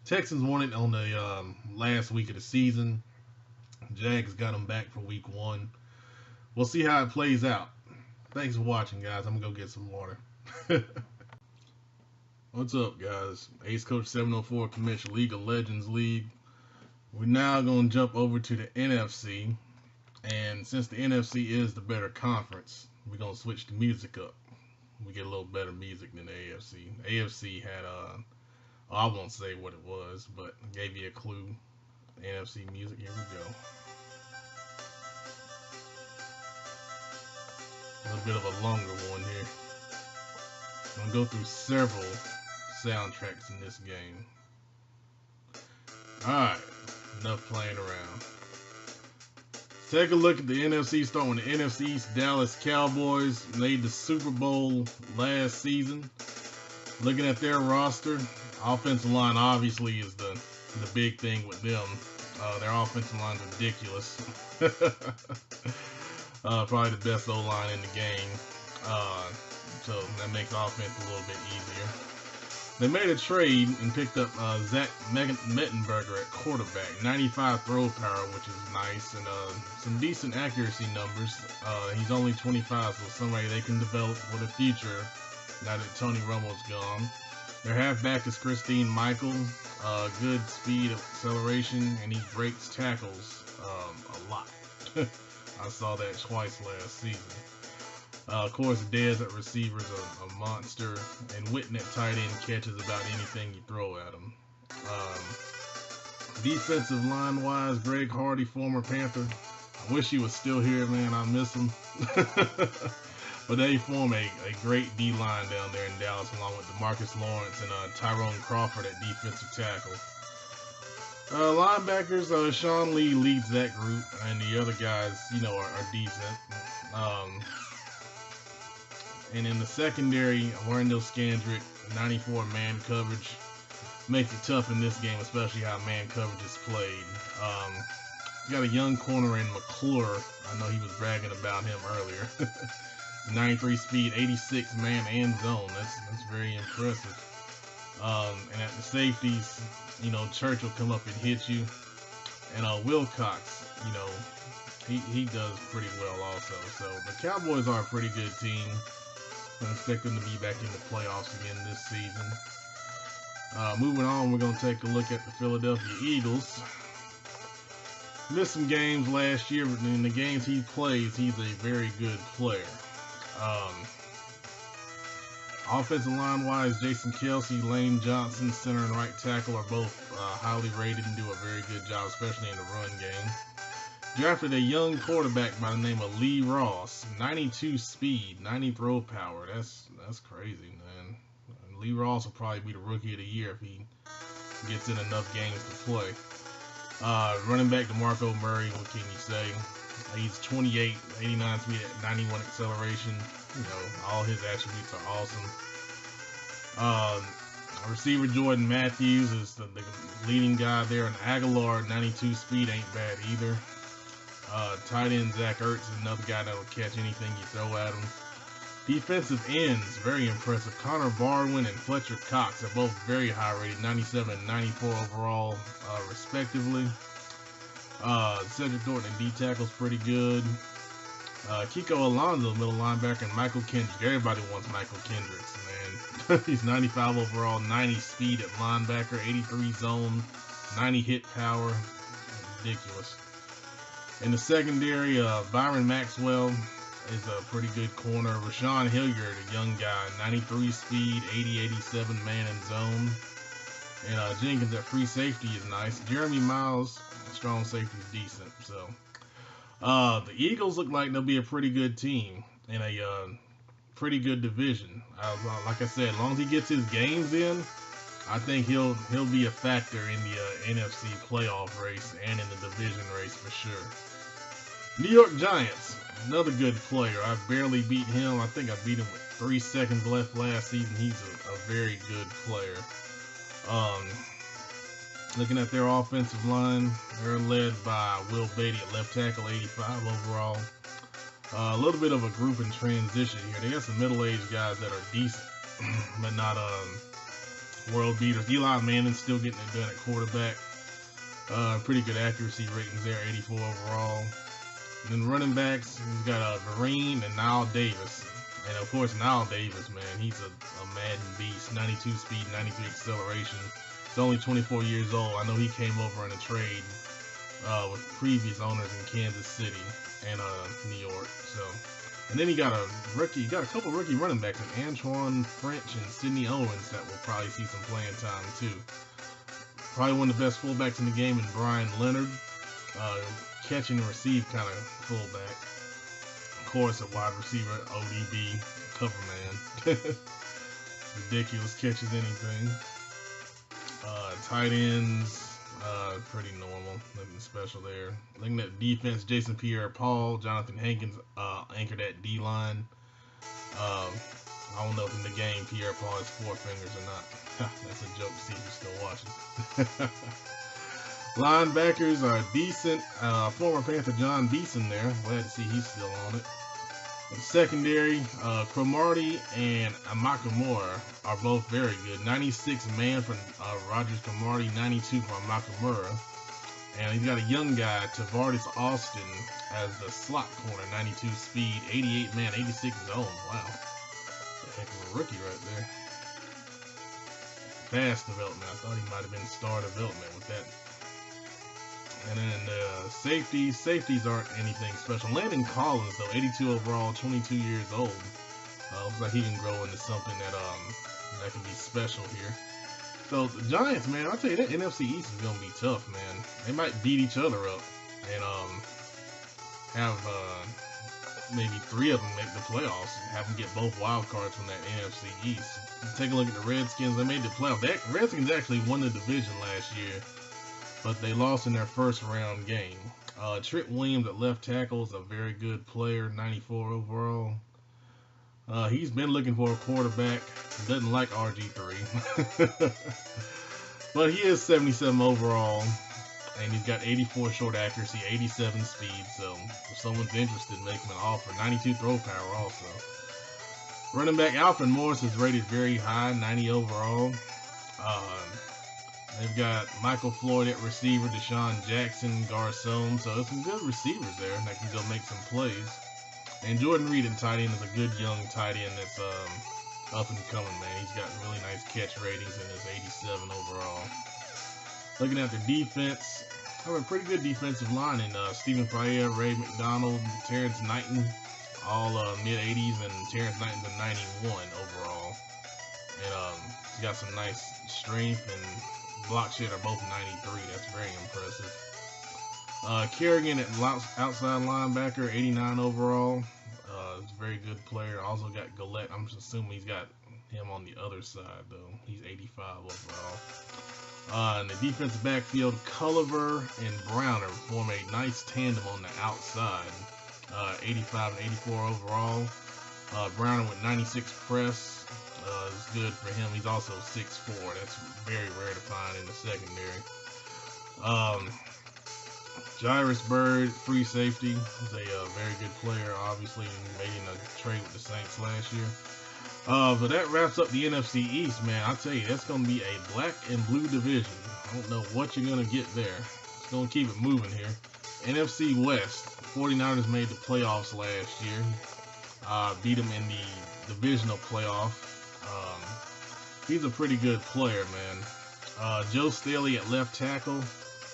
Texans won it on the last week of the season. Jags got them back for week 1. We'll see how it plays out. Thanks for watching, guys. I'm going to go get some water. What's up, guys? AceCoach704 Commish League of Legends League. We're now going to jump over to the NFC. And since the NFC is the better conference, we're going to switch the music up. We get a little better music than the AFC. AFC had, I won't say what it was, but I gave you a clue. NFC music, here we go. A little bit of a longer one here. I'm going to go through several soundtracks in this game. Alright, enough playing around. Take a look at the NFC, starting with the NFC East. Dallas Cowboys made the Super Bowl last season. Looking at their roster, offensive line obviously is the big thing with them. Their offensive line's ridiculous. Probably the best O-line in the game. So that makes offense a little bit easier. They made a trade and picked up Zach Mettenberger at quarterback. 95 throw power, which is nice, and some decent accuracy numbers. He's only 25, so somebody they can develop for the future now that Tony Romo's gone. Their halfback is Christine Michael. Good speed, acceleration, and he breaks tackles a lot. I saw that twice last season. Of course, Dez at receiver is a monster, and Witten at tight end catches about anything you throw at him. Defensive line-wise, Greg Hardy, former Panther. I wish he was still here, man. I miss him. But they form a great D-line down there in Dallas, along with DeMarcus Lawrence and Tyrone Crawford at defensive tackle. Linebackers, Sean Lee leads that group, and the other guys, you know, are decent. And in the secondary, Orlando Scandrick, 94 man coverage. Makes it tough in this game, especially how man coverage is played. Got a young corner in McClure. I know he was bragging about him earlier. 93 speed, 86 man and zone. That's very impressive. And at the safeties, you know, Church will come up and hit you. And Wilcox, you know, he does pretty well also. So the Cowboys are a pretty good team. I expect them to be back in the playoffs again this season. Moving on, we're going to take a look at the Philadelphia Eagles. Missed some games last year, but in the games he plays, he's a very good player. Offensive line-wise, Jason Kelsey, Lane Johnson, center and right tackle are both highly rated and do a very good job, especially in the run game. Drafted a young quarterback by the name of Lee Ross, 92 speed, 90 throw power. That's crazy, man. And Lee Ross will probably be the rookie of the year if he gets in enough games to play. Running back DeMarco Murray, what can you say? He's 28, 89 speed, 91 acceleration. You know, all his attributes are awesome. Receiver Jordan Matthews is the leading guy there. And Aguilar, 92 speed, ain't bad either. Tight end Zach Ertz is another guy that'll catch anything you throw at him. Defensive ends, very impressive. Connor Barwin and Fletcher Cox are both very high rated, 97 and 94 overall, respectively. Cedric Thornton and D tackle's pretty good. Kiko Alonso, middle linebacker, and Michael Kendricks. Everybody wants Michael Kendricks, man. He's 95 overall, 90 speed at linebacker, 83 zone, 90 hit power. Ridiculous. In the secondary, Byron Maxwell is a pretty good corner. Rashawn Hilliard, a young guy, 93 speed, 80-87 man and zone. And Jenkins at free safety is nice. Jeremy Miles, strong safety, is decent. So the Eagles look like they'll be a pretty good team in a pretty good division. Like I said, as long as he gets his games in, I think he'll be a factor in the NFC playoff race and in the division race for sure. New York Giants, another good player. I've barely beat him. I think I beat him with 3 seconds left last season. He's a very good player. Looking at their offensive line, they're led by Will Beatty at left tackle, 85 overall. A little bit of a group in transition here. They got some middle-aged guys that are decent, but not world beaters. Eli Manning's still getting it done at quarterback. Pretty good accuracy ratings there, 84 overall. And then running backs, he's got Vereen and Nile Davis. And of course, Nile Davis, man, he's a Madden beast. 92 speed, 93 acceleration. He's only 24 years old. I know he came over in a trade with previous owners in Kansas City and New York. So, and then he got a couple rookie running backs, like Antoine French and Sidney Owens, that will probably see some playing time too. Probably one of the best fullbacks in the game, and Brian Leonard, catch and receive kind of fullback. Of course, a wide receiver, ODB, cover man. Ridiculous, catches anything. Tight ends, pretty normal, nothing special there. Looking at defense, Jason Pierre-Paul, Jonathan Hankins anchored at D-line. I don't know if in the game Pierre-Paul has 4 fingers or not. That's a joke, see if you're still watching. Linebackers are decent. Former Panther John Beeson there. Glad to see he's still on it. Secondary, Cromartie and Amakamura are both very good. 96 man from Rogers Cromartie, 92 from Amakamura. And he's got a young guy, Tavardis Austin, as the slot corner, 92 speed, 88 man, 86 zone. Wow. Heck of a rookie right there. Fast development. I thought he might have been star development with that. And then safeties aren't anything special. Landon Collins, though, 82 overall, 22 years old. Looks like he can grow into something that can be special here. So the Giants, man, I'll tell you that NFC East is gonna be tough, man. They might beat each other up and have maybe 3 of them make the playoffs and have them get both wild cards from that NFC East. Take a look at the Redskins. They made the playoffs. The Redskins actually won the division last year, but they lost in their first round game. Trent Williams at left tackle is a very good player, 94 overall. He's been looking for a quarterback. He doesn't like RG3. But he is 77 overall, and he's got 84 short accuracy, 87 speed. So if someone's interested, make him an offer. 92 throw power also. Running back Alfred Morris is rated very high, 90 overall. They've got Michael Floyd at receiver, Deshaun Jackson, Garcon. So there's some good receivers there that can go make some plays. And Jordan Reed in tight end is a good young tight end that's up and coming, man. He's got really nice catch ratings and is 87 overall. Looking at the defense, I have a pretty good defensive line in Stephen Faia, Ray McDonald, Terrence Knighton, all mid-80s, and Terrence Knighton's a 91 overall. And he's got some nice strength, and block shed are both 93. That's very impressive. Kerrigan at outside linebacker, 89 overall. He's a very good player. Also got Gillette. I'm just assuming he's got him on the other side, though. He's 85 overall. In the defensive backfield, Culliver and Browner form a nice tandem on the outside. 85 and 84 overall. Browner with 96 press. Is good for him. He's also 6'4". That's very rare to find in the secondary. Jairus Byrd, free safety. He's a very good player, obviously, made in a trade with the Saints last year. But that wraps up the NFC East, man. I tell you, that's going to be a black and blue division. I don't know what you're going to get there. It's going to keep it moving here. NFC West, 49ers made the playoffs last year. Beat them in the divisional playoff. He's a pretty good player, man. Joe Staley at left tackle.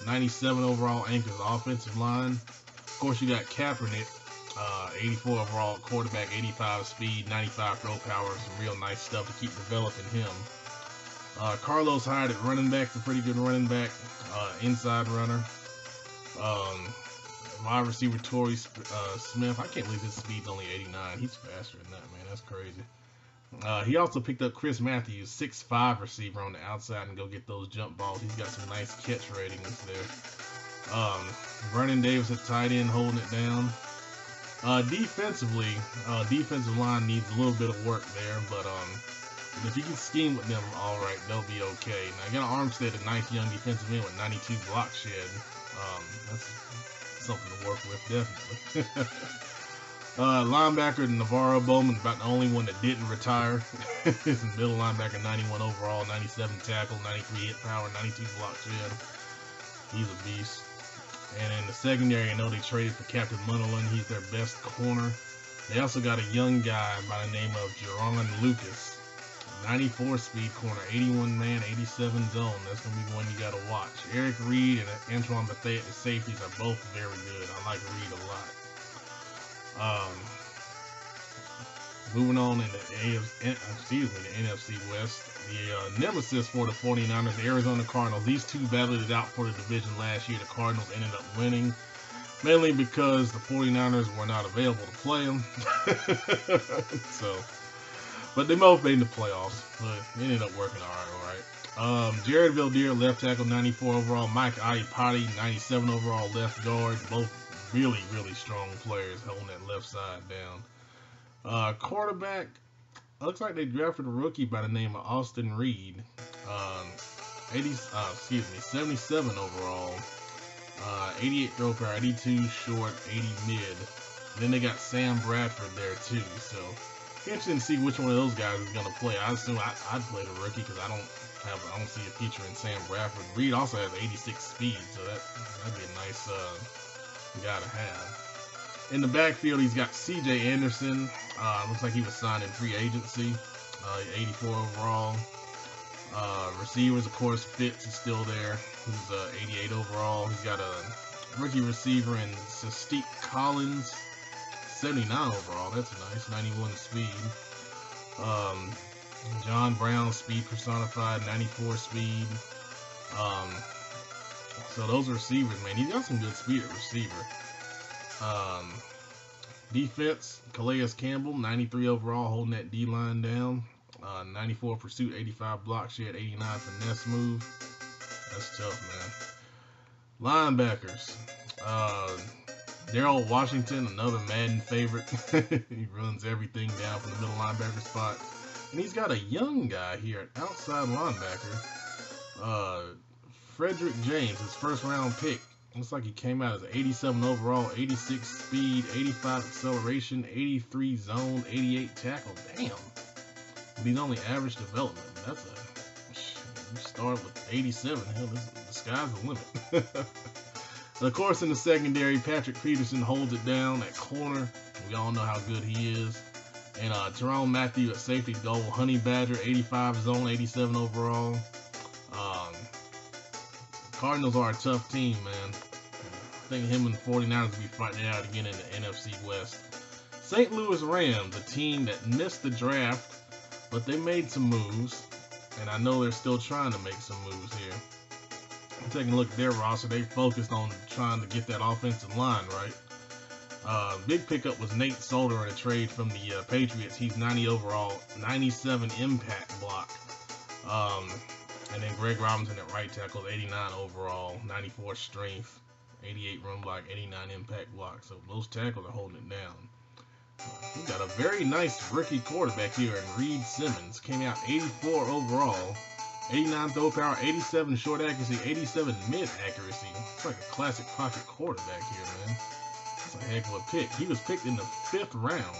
97 overall anchors the offensive line. Of course, you got Kaepernick, 84 overall quarterback, 85 speed, 95 throw power, some real nice stuff to keep developing him. Carlos Hyde at running back, a pretty good running back, inside runner. Wide receiver Torrey Smith, I can't believe his speed's only 89. He's faster than that, man. That's crazy. He also picked up Chris Matthews, 6'5" receiver on the outside, and go get those jump balls. He's got some nice catch ratings there. Vernon Davis at tight end, holding it down. Defensively, defensive line needs a little bit of work there, but if you can scheme with them, all right, they'll be okay. Now, you got Armstead, a nice young defensive end with 92 block shed. That's something to work with, definitely. Linebacker Navarro Bowman, about the only one that didn't retire. He's a middle linebacker, 91 overall, 97 tackle, 93 hit power, 92 block shed. He's a beast. And in the secondary, I know they traded for Captain Munderland. He's their best corner. They also got a young guy by the name of Jerron Lucas, 94 speed corner, 81 man, 87 zone. That's going to be one you got to watch. Eric Reed and Antoine Bethea at the safeties are both very good. I like Reed a lot. Moving on in the NFC West, the nemesis for the 49ers, the Arizona Cardinals. These two battled it out for the division last year. The Cardinals ended up winning, mainly because the 49ers were not available to play them. But they both made the playoffs, but it ended up working all right. Jared Veldheer, left tackle, 94 overall. Mike Iupati, 97 overall left guard. Both really, really strong players holding that left side down. Quarterback, looks like they drafted a rookie by the name of Austin Reed. 77 overall. 88 throw power, 82 short, 80 mid. Then they got Sam Bradford there too. So interesting to see which one of those guys is going to play. I assume I'd play the rookie because I don't see a future in Sam Bradford. Reed also has 86 speed, so that'd be a nice guy to have. In the backfield, he's got C.J. Anderson. Looks like he was signed in free agency. 84 overall. Receivers, of course, Fitz is still there. He's 88 overall. He's got a rookie receiver in Sestiq Collins, 79 overall. That's nice. 91 speed. John Brown, speed personified, 94 speed. So those receivers, man, he's got some good speed at receiver. Defense, Calais Campbell, 93 overall, holding that D-line down. 94 pursuit, 85 block shed, 89 finesse move. That's tough, man. Linebackers. Daryl Washington, another Madden favorite. He runs everything down from the middle linebacker spot. And he's got a young guy here at outside linebacker. Frederick James, his first round pick. Looks like he came out as 87 overall, 86 speed, 85 acceleration, 83 zone, 88 tackle. Damn. But he's only average development. You start with 87. Hell, the sky's the limit. And of course, in the secondary, Patrick Peterson holds it down at corner. We all know how good he is. And Tyrone Matthew at safety to go. Honey Badger, 85 zone, 87 overall. Cardinals are a tough team, man. I think him and the 49ers will be fighting it out again in the NFC West. St. Louis Rams, a team that missed the draft, but they made some moves. And I know they're still trying to make some moves here. Taking a look at their roster, they focused on trying to get that offensive line right. Big pickup was Nate Solder in a trade from the Patriots. He's 90 overall, 97 impact block. And then Greg Robinson at right tackle, 89 overall, 94 strength, 88 run block, 89 impact block. So those tackles are holding it down. We got a very nice rookie quarterback here in Reed Simmons. Came out 84 overall. 89 throw power, 87 short accuracy, 87 mid accuracy. It's like a classic pocket quarterback here, man. That's a heck of a pick. He was picked in the 5th round.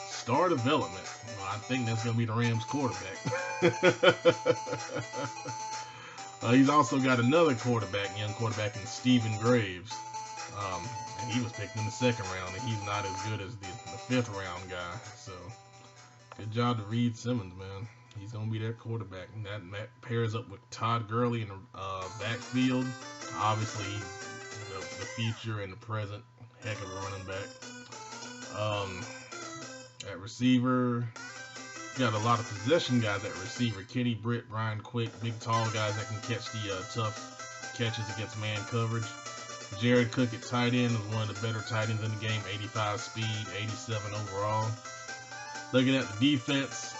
Star development. Well, I think that's going to be the Rams quarterback. He's also got another quarterback, young quarterback in Stephen Graves. And he was picked in the 2nd round, and he's not as good as the 5th round guy. So, good job to Reed Simmons, man. He's going to be their quarterback. And that pairs up with Todd Gurley in the backfield. Obviously, the future and the present. Heck of a running back. At receiver, got a lot of possession guys at receiver. Kenny Britt, Brian Quick, big tall guys that can catch the tough catches against man coverage. Jared Cook at tight end is one of the better tight ends in the game. 85 speed, 87 overall. Looking at the defense,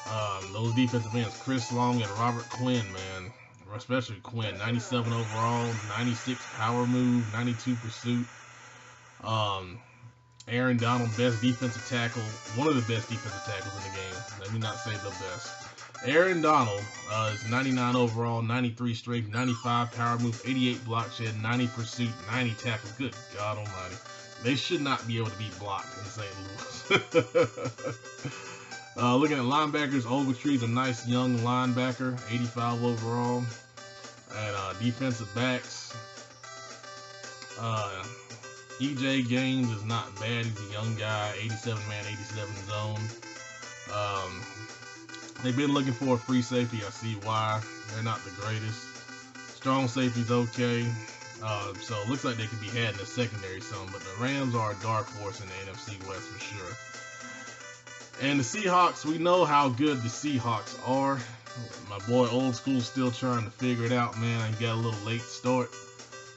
those defensive ends, Chris Long and Robert Quinn, man. Especially Quinn, 97 overall, 96 power move, 92 pursuit. Aaron Donald, best defensive tackle, one of the best defensive tackles in the game. Let me not say the best. Aaron Donald is 99 overall, 93 strength, 95 power move, 88 block shed, 90 pursuit, 90 tackle. Good God almighty. They should not be able to be blocked in St. Louis. Looking at linebackers, Ogletree's a nice young linebacker, 85 overall. And defensive backs, EJ Gaines is not bad. He's a young guy, 87 man, 87 zone. They've been looking for a free safety. I see why. They're not the greatest. Strong safety's okay. So it looks like they could be had in the secondary some, but the Rams are a dark horse in the NFC West for sure. And the Seahawks, we know how good the Seahawks are. My boy Old School's still trying to figure it out, man. He got a little late start.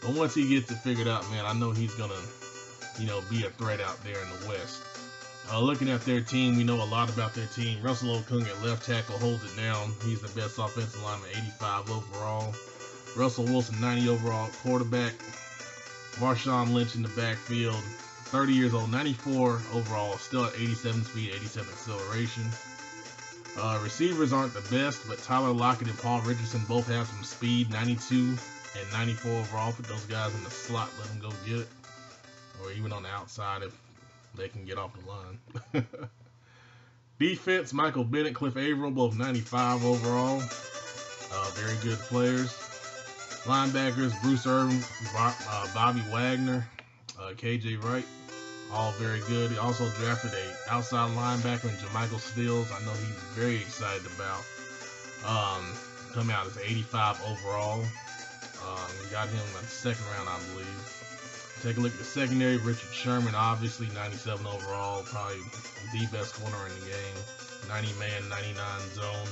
But once he gets it figured out, man, I know he's going to, be a threat out there in the West. Looking at their team, we know a lot about their team. Russell Okung at left tackle holds it down. He's the best offensive lineman, 85 overall. Russell Wilson, 90 overall quarterback. Marshawn Lynch in the backfield, 30 years old, 94 overall, still at 87 speed, 87 acceleration. Receivers aren't the best, but Tyler Lockett and Paul Richardson both have some speed, 92 and 94 overall. Put those guys in the slot, let them go get it. Or even on the outside if they can get off the line. Defense, Michael Bennett, Cliff Averill, both 95 overall. Very good players. Linebackers, Bruce Irvin, Bobby Wagner, KJ Wright, all very good. He also drafted a outside linebacker in Jermichael Stills. I know he's very excited about. Coming out as 85 overall. We got him in the 2nd round, I believe. Take a look at the secondary. Richard Sherman, obviously 97 overall, probably the best corner in the game. 90 man, 99 zone.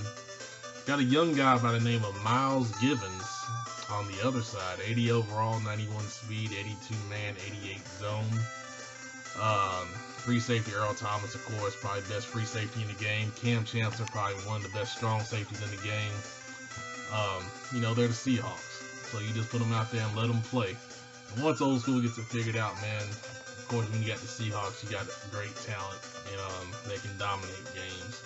Got a young guy by the name of Miles Givens on the other side. 80 overall, 91 speed, 82 man, 88 zone. Free safety Earl Thomas, of course, probably best free safety in the game. Cam Chancellor, probably one of the best strong safeties in the game. They're the Seahawks. So you just put them out there and let them play. And once Old School gets it figured out, man, of course, when you got the Seahawks, you got great talent, and they can dominate games.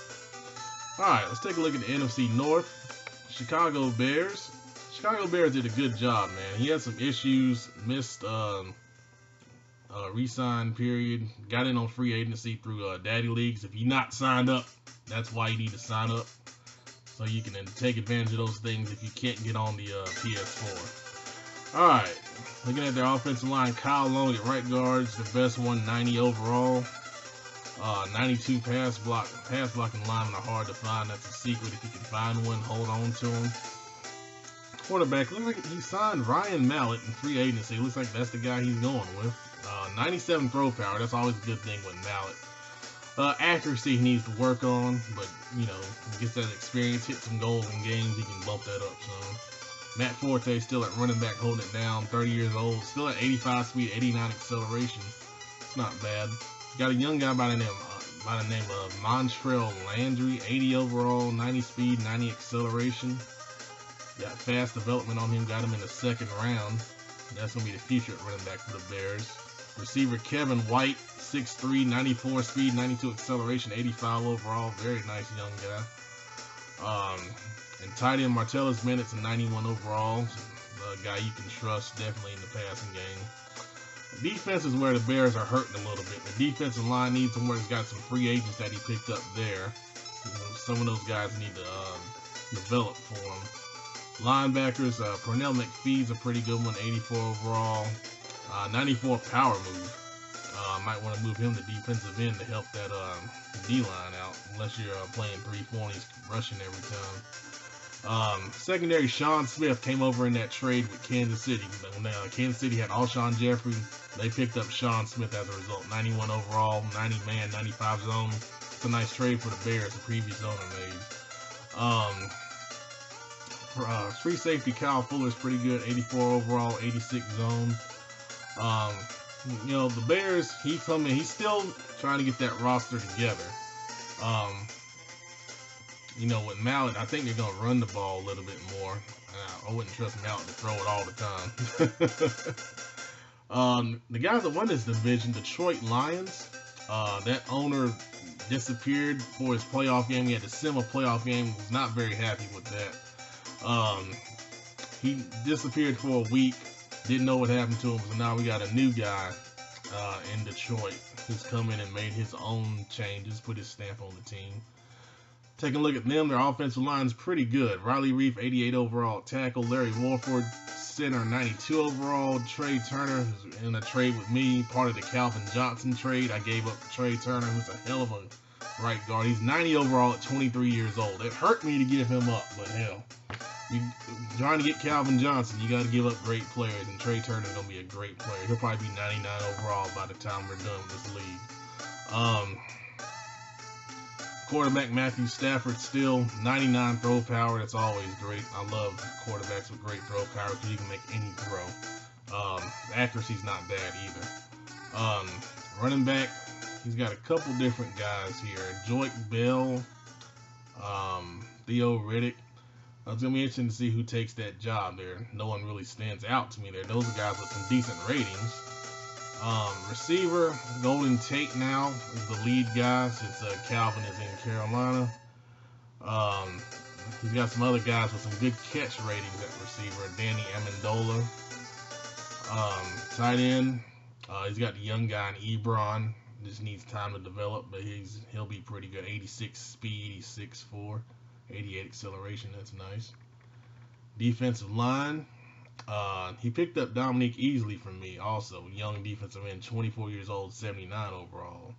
All right, let's take a look at the NFC North. Chicago Bears. Chicago Bears did a good job, man. He had some issues, missed re-sign period, got in on free agency through Daddy Leagues. If you're not signed up, that's why you need to sign up. so you can take advantage of those things if you can't get on the PS4. Alright, looking at their offensive line, Kyle Long at right guards, the best one, 90 overall. 92 pass blocking linemen are hard to find. That's a secret. If you can find one, hold on to them. Quarterback, looks like he signed Ryan Mallett in free agency. Looks like that's the guy he's going with. 97 throw power. That's always a good thing with Mallett. Accuracy he needs to work on, but you know, gets that experience, hit some goals in games, he can bump that up some. Matt Forte still at running back, holding it down, 30 years old, still at 85 speed, 89 acceleration. It's not bad. Got a young guy by the name of Montrell Landry, 80 overall, 90 speed, 90 acceleration. Got fast development on him, got him in the second round. That's going to be the future at running back for the Bears. Receiver Kevin White, 6'3", 94 speed, 92 acceleration, 85 overall. Very nice young guy. And tight end Martellus Minutes, 91 overall. A guy you can trust definitely in the passing game. Defense is where the Bears are hurting a little bit. The defensive line needs somewhere. He's got some free agents that he picked up there. You know, some of those guys need to develop for him. Linebackers, Pernell McPhee's a pretty good one, 84 overall. 94 power move. Might want to move him to defensive end to help that D-line out, unless you're playing 3-4 and he's rushing every time. Secondary, Sean Smith came over in that trade with Kansas City. When Kansas City had Alshon Jeffrey, they picked up Sean Smith as a result. 91 overall, 90 man, 95 zone. It's a nice trade for the Bears, the previous owner made. Free safety Kyle Fuller's pretty good, 84 overall, 86 zone. You know, the Bears, he's still trying to get that roster together. You know, with Mallett, I think they're going to run the ball a little bit more. I wouldn't trust Mallett to throw it all the time. The guys that won this division, Detroit Lions, that owner disappeared for his playoff game. He had to sim a playoff game, was not very happy with that. He disappeared for a week. Didn't know what happened to him, so now we got a new guy in Detroit who's come in and made his own changes, put his stamp on the team. Taking a look at them, their offensive line's pretty good. Riley Reef, 88 overall tackle. Larry Warford, center, 92 overall. Trey Turner is in a trade with me, part of the Calvin Johnson trade. I gave up Trey Turner, who's a hell of a right guard. He's 90 overall at 23 years old. It hurt me to give him up, but hell. You're trying to get Calvin Johnson, you got to give up great players, and Trey Turner's going to be a great player. He'll probably be 99 overall by the time we're done with this league. Quarterback Matthew Stafford, still 99 throw power. That's always great. I love quarterbacks with great throw power because you can make any throw. Accuracy's not bad either. Running back, he's got a couple different guys here. Joique Bell, Theo Riddick. It's going to be interesting to see who takes that job there. No one really stands out to me there. Those are guys with some decent ratings. Receiver, Golden Tate now is the lead guy since Calvin is in Carolina. He's got some other guys with some good catch ratings at receiver. Danny Amendola. Tight end, he's got the young guy in Ebron. Just needs time to develop, but he'll be pretty good. 86 speed, he's 6'4". 88 acceleration, that's nice. Defensive line, he picked up Dominique Easley from me also. Young defensive end, 24 years old, 79 overall.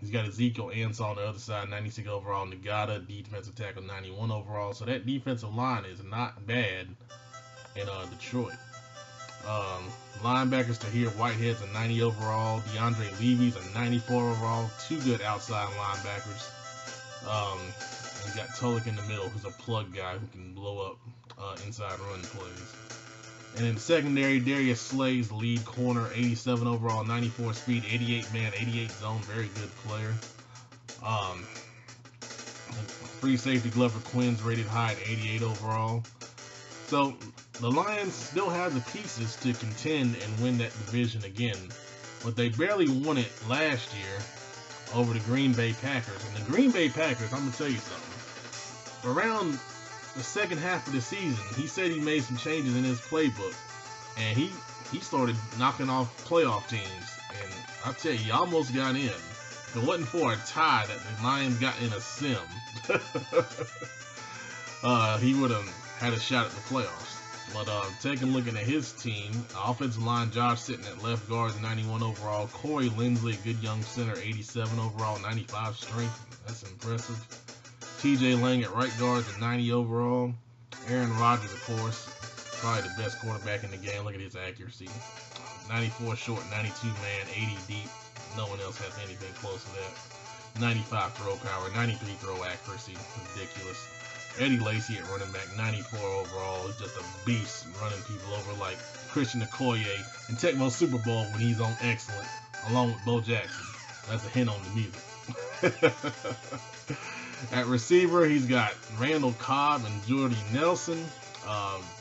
He's got Ezekiel Ansah on the other side, 96 overall. Nagata, defensive tackle, 91 overall. So that defensive line is not bad in Detroit. Linebackers, Tahir Whitehead's a 90 overall. DeAndre Levy's a 94 overall. Two good outside linebackers. You got Tulloch in the middle, who's a plug guy who can blow up inside run plays. And in secondary, Darius Slay's lead corner, 87 overall, 94 speed, 88 man, 88 zone, very good player. Free safety Glover Quinn's rated high at 88 overall. So the Lions still have the pieces to contend and win that division again, but they barely won it last year over the Green Bay Packers. And the Green Bay Packers, I'm going to tell you something. Around the second half of the season, he said he made some changes in his playbook, and he started knocking off playoff teams. And I'll tell you, he almost got in. If it wasn't for a tie that the Lions got in a sim, he would have had a shot at the playoffs. But taking a look at his team, offensive line, Josh Sitton at left guard, 91 overall. Corey Lindsley, good young center, 87 overall, 95 strength. That's impressive. TJ Lang at right guard, 90 overall. Aaron Rodgers, of course, probably the best quarterback in the game. Look at his accuracy. 94 short, 92 man, 80 deep. No one else has anything close to that. 95 throw power, 93 throw accuracy. Ridiculous. Eddie Lacy at running back, 94 overall. He's just a beast running people over like Christian Okoye in Tecmo Super Bowl when he's on excellent, along with Bo Jackson. That's a hint on the music. At receiver, he's got Randall Cobb and Jordy Nelson.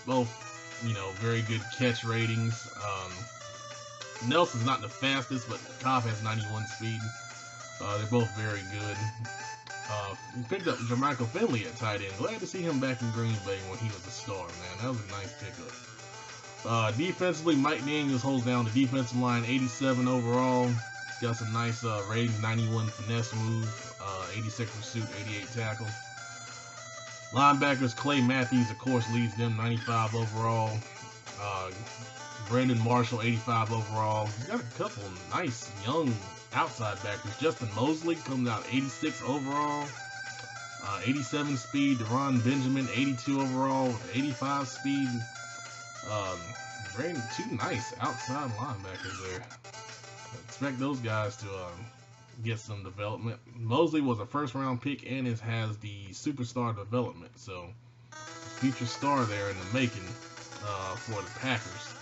Both, very good catch ratings. Nelson's not the fastest, but Cobb has 91 speed. They're both very good. He picked up Jermichael Finley at tight end. Glad to see him back in Green Bay when he was a star, man. That was a nice pickup. Defensively, Mike Daniels holds down the defensive line, 87 overall. He's got some nice ratings, 91 finesse move, 86 pursuit, 88 tackle. Linebackers, Clay Matthews, of course, leads them, 95 overall. Brandon Marshall, 85 overall. He's got a couple nice young outside backers. Justin Mosley comes out 86 overall, 87 speed. Deron Benjamin, 82 overall with 85 speed. Two nice outside linebackers there. Expect those guys to get some development. Mosley was a first-round pick and has the superstar development, so future star there in the making for the Packers.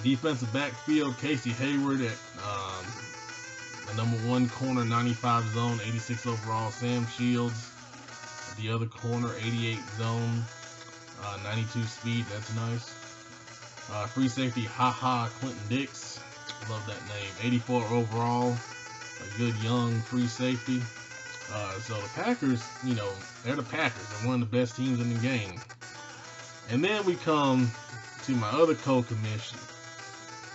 Defensive backfield, Casey Hayward at the number 1 corner, 95 zone, 86 overall. Sam Shields at the other corner, 88 zone, 92 speed. That's nice. Free safety, Clinton Dix. Love that name. 84 overall. A good young free safety. So the Packers, they're the Packers. They're one of the best teams in the game. And then we come to my other co-commission,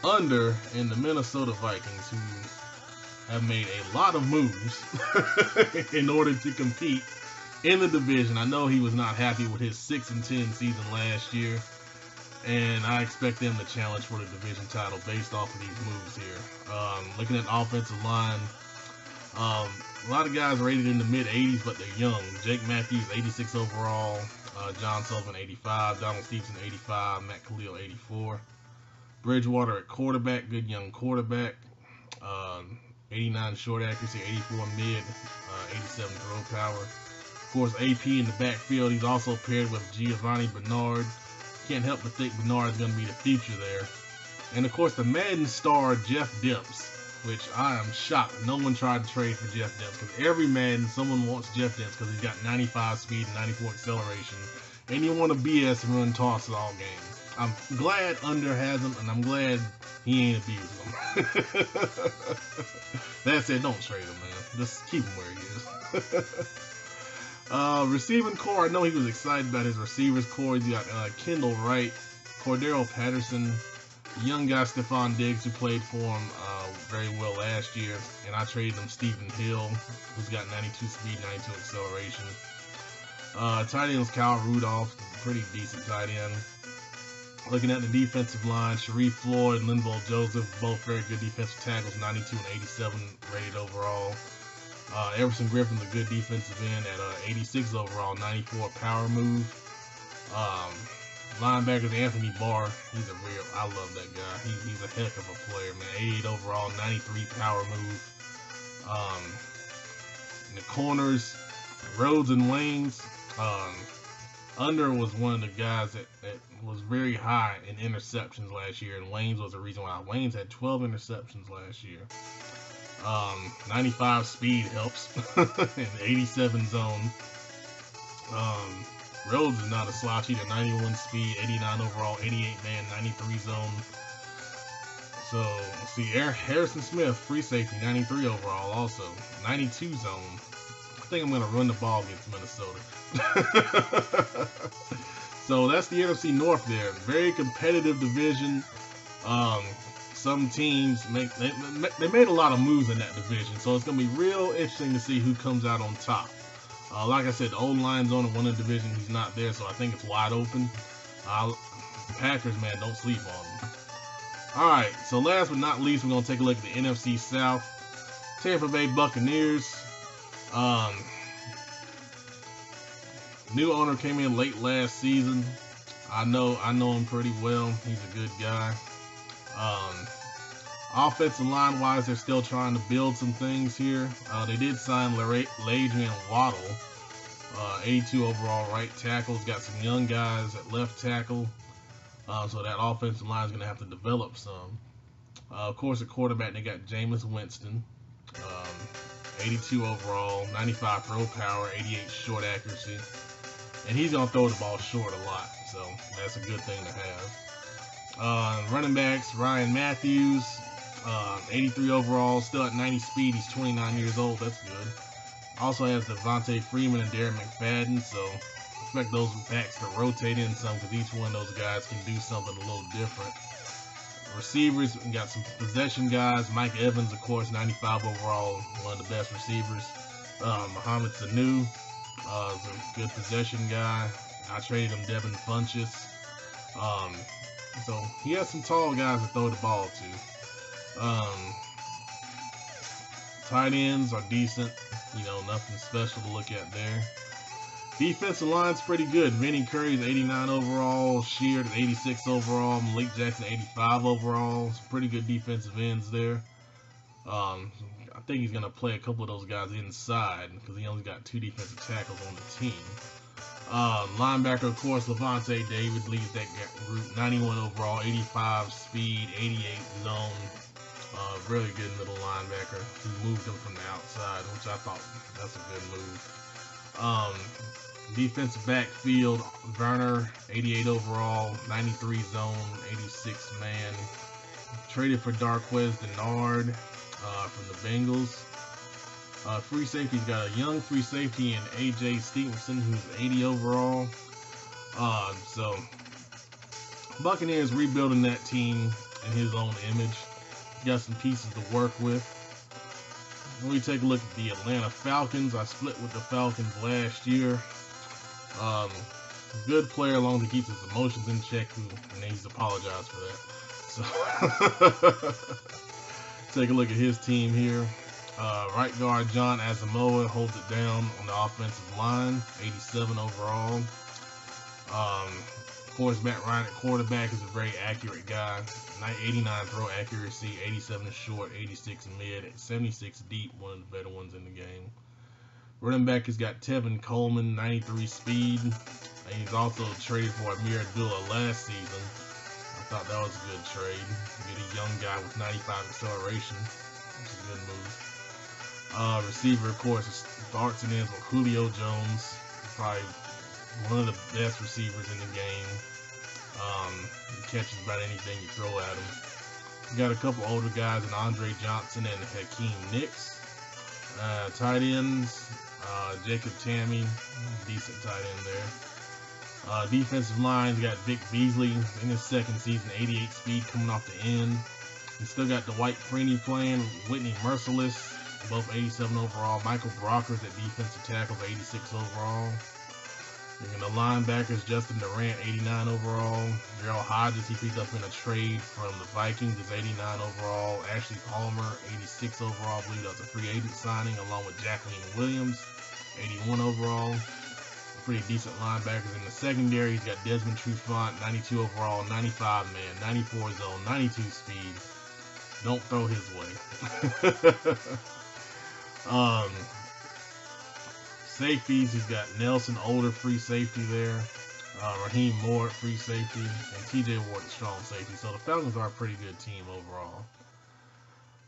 Under and the Minnesota Vikings, who have made a lot of moves in order to compete in the division. I know he was not happy with his 6-10 season last year, and I expect them to challenge for the division title based off of these moves here. Looking at the offensive line, a lot of guys rated in the mid-80s, but they're young. Jake Matthews, 86 overall. John Sullivan, 85. Donald Stevenson, 85. Matt Khalil, 84. Bridgewater at quarterback, good young quarterback. 89 short accuracy, 84 mid, 87 throw power. Of course, AP in the backfield. He's also paired with Giovanni Bernard. Can't help but think Bernard's going to be the future there. And of course, the Madden star Jeff Depps, which I am shocked no one tried to trade for Jeff Depps, because every Madden someone wants Jeff Depps because he's got 95 speed and 94 acceleration, and you want to BS and run tosses all game. I'm glad Under has him, and I'm glad he ain't abusing him. That said, don't trade him, man. Just keep him where he is. Receiving core, I know he was excited about his receivers core. He's got Kendall Wright, Cordero Patterson, young guy Stephon Diggs, who played for him very well last year, and I traded him Stephen Hill, who's got 92 speed, 92 acceleration. Tight end's Kyle Rudolph, pretty decent tight end. Looking at the defensive line, Sharif Floyd and Linval Joseph, both very good defensive tackles, 92 and 87 rated overall. Everson Griffin's a good defensive end at 86 overall, 94 power move. Linebackers, Anthony Barr, I love that guy. He's a heck of a player, man. 88 overall, 93 power move. In the corners, Rhodes and Waynes. Under was one of the guys that was very high in interceptions last year, and Waynes was the reason why. Waynes had 12 interceptions last year. 95 speed helps, and 87 zone. Rhodes is not a slouch either. 91 speed, 89 overall, 88 man, 93 zone. So, let's see, Harrison Smith, free safety, 93 overall also. 92 zone. I think I'm going to run the ball against Minnesota. So, that's the NFC North there. Very competitive division. some teams they made a lot of moves in that division, so it's gonna be real interesting to see who comes out on top. Like I said, the old line's on in one of the division. He's not there, so I think it's wide open. Packers, man, don't sleep on them. All right, so last but not least, we're gonna take a look at the NFC South. Tampa Bay Buccaneers. New owner came in late last season. I know him pretty well. He's a good guy. Offensive line wise, they're still trying to build some things here. They did sign Ladrian Waddle, 82 overall right tackle. Got some young guys at left tackle. So that offensive line is going to have to develop some. Of course, at quarterback, they got Jameis Winston, 82 overall, 95 throw power, 88 short accuracy. And he's going to throw the ball short a lot, so that's a good thing to have. Running backs, Ryan Matthews, 83 overall, still at 90 speed. He's 29 years old. That's good. Also has Devontae Freeman and Darren McFadden, so expect those backs to rotate in some because each one of those guys can do something a little different. Receivers, we got some possession guys. Mike Evans, of course, 95 overall, one of the best receivers. Mohamed Sanu, is a good possession guy. I traded him Devin Funchess. So he has some tall guys to throw the ball to. Tight ends are decent. You know, nothing special to look at there. Defensive line's pretty good. Vinny Curry's 89 overall, Sheard at 86 overall, Malik Jackson 85 overall. Some pretty good defensive ends there. I think he's going to play a couple of those guys inside because he only got 2 defensive tackles on the team. Linebacker, of course, Levante David leads that group. 91 overall, 85 speed, 88 zone. Really good middle linebacker. He moved him from the outside, which I thought that's a good move. Defensive backfield, Werner, 88 overall, 93 zone, 86 man. Traded for Darquez Denard from the Bengals. Free safety's got a young free safety in AJ Stevenson, who's 80 overall. So Buccaneers rebuilding that team in his own image. Got some pieces to work with. When we take a look at the Atlanta Falcons, I split with the Falcons last year. Good player, as long as he keeps his emotions in check, and needs to apologize for that. So take a look at his team here. Right guard John Asamoah holds it down on the offensive line, 87 overall. Of course, Matt Ryan at quarterback is a very accurate guy. 89 throw accuracy, 87 short, 86 mid, 76 deep, one of the better ones in the game. Running back has got Tevin Coleman, 93 speed. And he's also traded for Amir Abdullah last season. I thought that was a good trade. Get a young guy with 95 acceleration. That's a good move. Receiver, of course, starts and ends with Julio Jones. Probably one of the best receivers in the game. He catches about anything you throw at him. You got a couple older guys in Andre Johnson and Hakeem Nicks. Tight ends, Jacob Tammy, decent tight end there. Defensive line, got Vic Beasley in his second season, 88 speed coming off the end. You still got Dwight Freeney playing, Whitney Merciless, both 87 overall. Michael Brockers at defensive tackle, 86 overall. And the linebackers, Justin Durant, 89 overall. Darrell Hodges, he picked up in a trade from the Vikings, is 89 overall. Ashley Palmer, 86 overall. I believe that was a free agent signing, along with Jacqueline Williams, 81 overall. Pretty decent linebackers in the secondary. He's got Desmond Trufant, 92 overall, 95 man, 94 zone, 92 speed. Don't throw his way. Safeties, he's got Nelson, older free safety there. Raheem Moore, free safety, and TJ Ward, strong safety. So the Falcons are a pretty good team overall.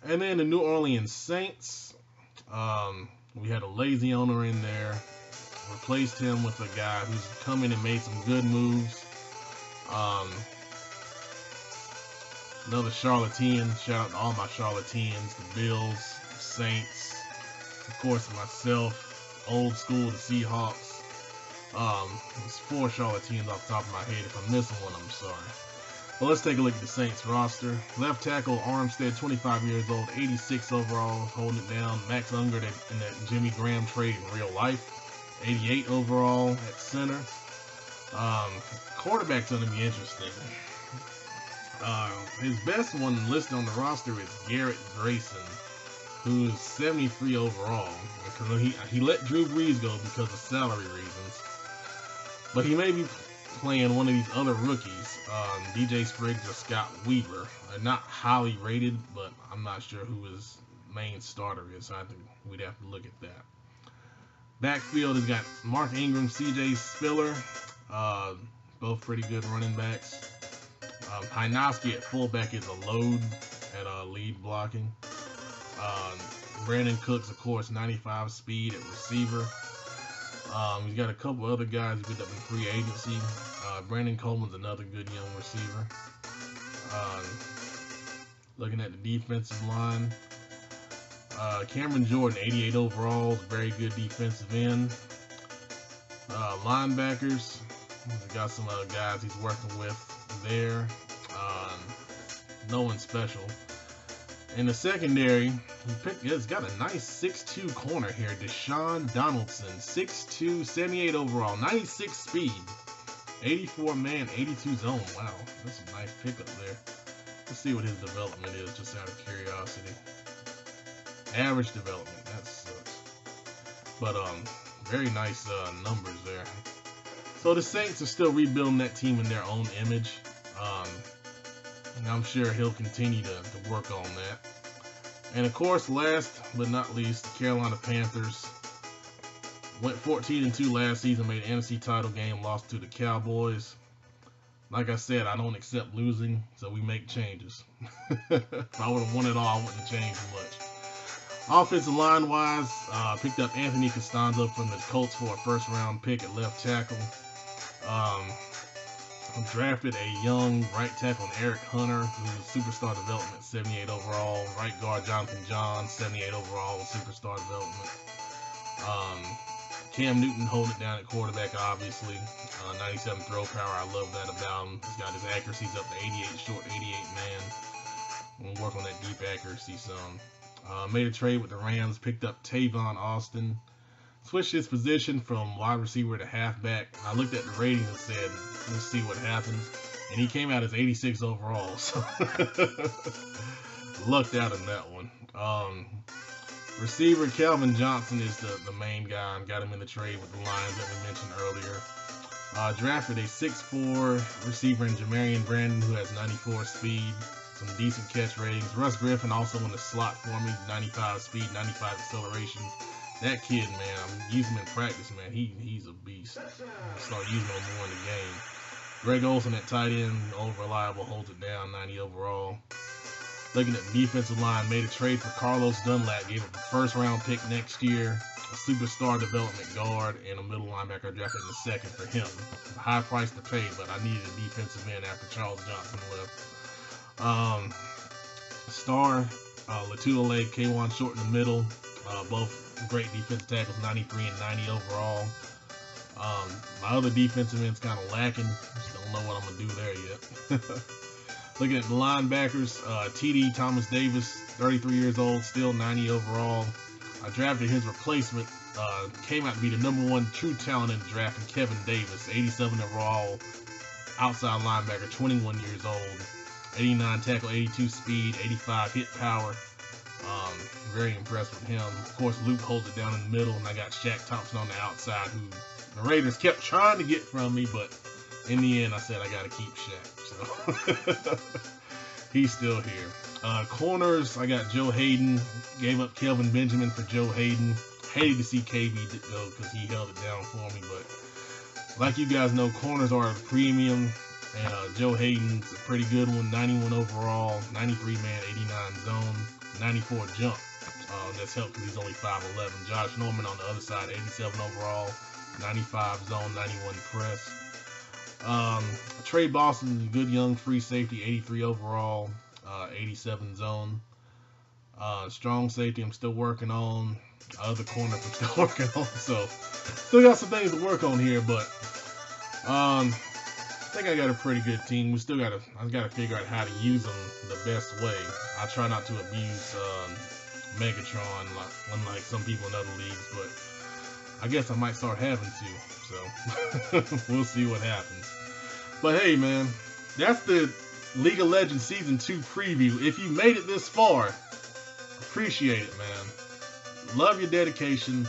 And then the New Orleans Saints, we had a lazy owner in there. Replaced him with a guy who's come in and made some good moves. Another Charlatan. Shout out to all my Charlatans, the Bills, the Saints, of course myself. Old school, the Seahawks. There's 4 Charlatans off the top of my head. If I'm missing one, I'm sorry. Well, let's take a look at the Saints roster. Left tackle Armstead, 25 years old, 86 overall, holding it down. Max Unger in that Jimmy Graham trade in real life, 88 overall at center. Quarterback's going to be interesting. His best one listed on the roster is Garrett Grayson, who's 73 overall. Because he let Drew Brees go because of salary reasons. But he may be playing one of these other rookies, DJ Spriggs or Scott Weaver. They're not highly rated, but I'm not sure who his main starter is, so I think we'd have to look at that. Backfield has got Mark Ingram, CJ Spiller, both pretty good running backs. Hynoski at fullback is a load at lead blocking. Brandon Cooks, of course, 95 speed at receiver. He's got a couple other guys who picked up in free agency. Brandon Coleman's another good young receiver. Looking at the defensive line, Cameron Jordan, 88 overall, very good defensive end. Linebackers, we got some other guys he's working with there. No one special. In the secondary, it's got a nice 6'2 corner here. Deshaun Donaldson, 6'2", 78 overall, 96 speed, 84 man, 82 zone. Wow, that's a nice pickup there. Let's see what his development is, just out of curiosity. Average development, that sucks. But very nice numbers there. So the Saints are still rebuilding that team in their own image. And I'm sure he'll continue to work on that. And of course, last but not least, the Carolina Panthers went 14-2 last season, made an NFC title game, lost to the Cowboys. Like I said, I don't accept losing, so we make changes. If I would have won it all, I wouldn't have changed much. Offensive line-wise, picked up Anthony Costanzo from the Colts for a first-round pick at left tackle. Drafted a young right tackle, Eric Hunter, who's superstar development, 78 overall. Right guard, Jonathan John, 78 overall, superstar development. Cam Newton holding it down at quarterback, obviously. 97 throw power, I love that about him. He's got his accuracies up to 88 short, 88 man. We'll work on that deep accuracy some. Made a trade with the Rams, picked up Tavon Austin. Switched his position from wide receiver to halfback. I looked at the ratings and said, let's see what happens. And he came out as 86 overall, so lucked out in that one. Receiver Calvin Johnson is the main guy. Got him in the trade with the Lions that we mentioned earlier. Drafted a 6'4" receiver in Jamarian Brandon, who has 94 speed, some decent catch ratings. Russ Griffin also in the slot for me, 95 speed, 95 acceleration. That kid, man, I'm using him in practice, man. He's a beast. I'll start using him more in the game. Greg Olsen at tight end, old reliable, holds it down, 90 overall. Looking at the defensive line, made a trade for Carlos Dunlap, gave up a first-round pick next year, a superstar development guard, and a middle linebacker drafted in the second for him. A high price to pay, but I needed a defensive end after Charles Johnson left. Star, Latulele, K'Wan Short in the middle, both great defensive tackles, 93 and 90 overall. My other defensive end's kind of lacking. Just don't know what I'm going to do there yet. Looking at the linebackers, TD Thomas Davis, 33 years old, still 90 overall. I drafted his replacement. Came out to be the #1 true talent in the draft, and Kevin Davis, 87 overall, outside linebacker, 21 years old, 89 tackle, 82 speed, 85 hit power. Very impressed with him. Of course, Luke holds it down in the middle, and I got Shaq Thompson on the outside, who the Raiders kept trying to get from me, but in the end, I said I got to keep Shaq. So he's still here. Corners, I got Joe Hayden. Gave up Kelvin Benjamin for Joe Hayden. Hated to see KB go because he held it down for me, but like you guys know, corners are a premium. And Joe Hayden's a pretty good one, 91 overall, 93 man, 89 zone, 94 jump. That's helped because he's only 5'11". Josh Norman on the other side, 87 overall, 95 zone, 91 press. Trey Boston, good young free safety, 83 overall, 87 zone. Strong safety, I'm still working on. Other corner, I'm still working on. So, still got some things to work on here, but think I got a pretty good team. I gotta figure out how to use them the best way. I try not to abuse Megatron unlike some people in other leagues, but I guess I might start having to. So we'll see what happens. But hey, man, that's the League of Legends Season 2 preview. If you made it this far, appreciate it, man. Love your dedication.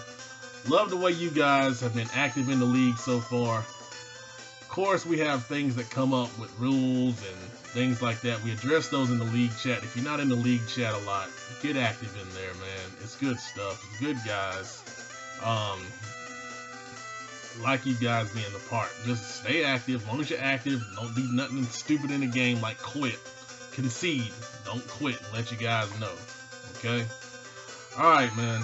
Love the way you guys have been active in the league so far. Of course, we have things that come up with rules and things like that. We address those in the league chat. If you're not in the league chat a lot, get active in there, man. It's good stuff. It's good guys. Like you guys being the part. Just stay active. As long as you're active, don't do nothing stupid in the game like quit. Concede. Don't quit. Let you guys know. Okay? Alright, man.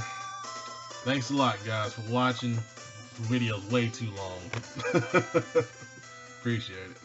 Thanks a lot, guys, for watching. The video's way too long. Appreciate it.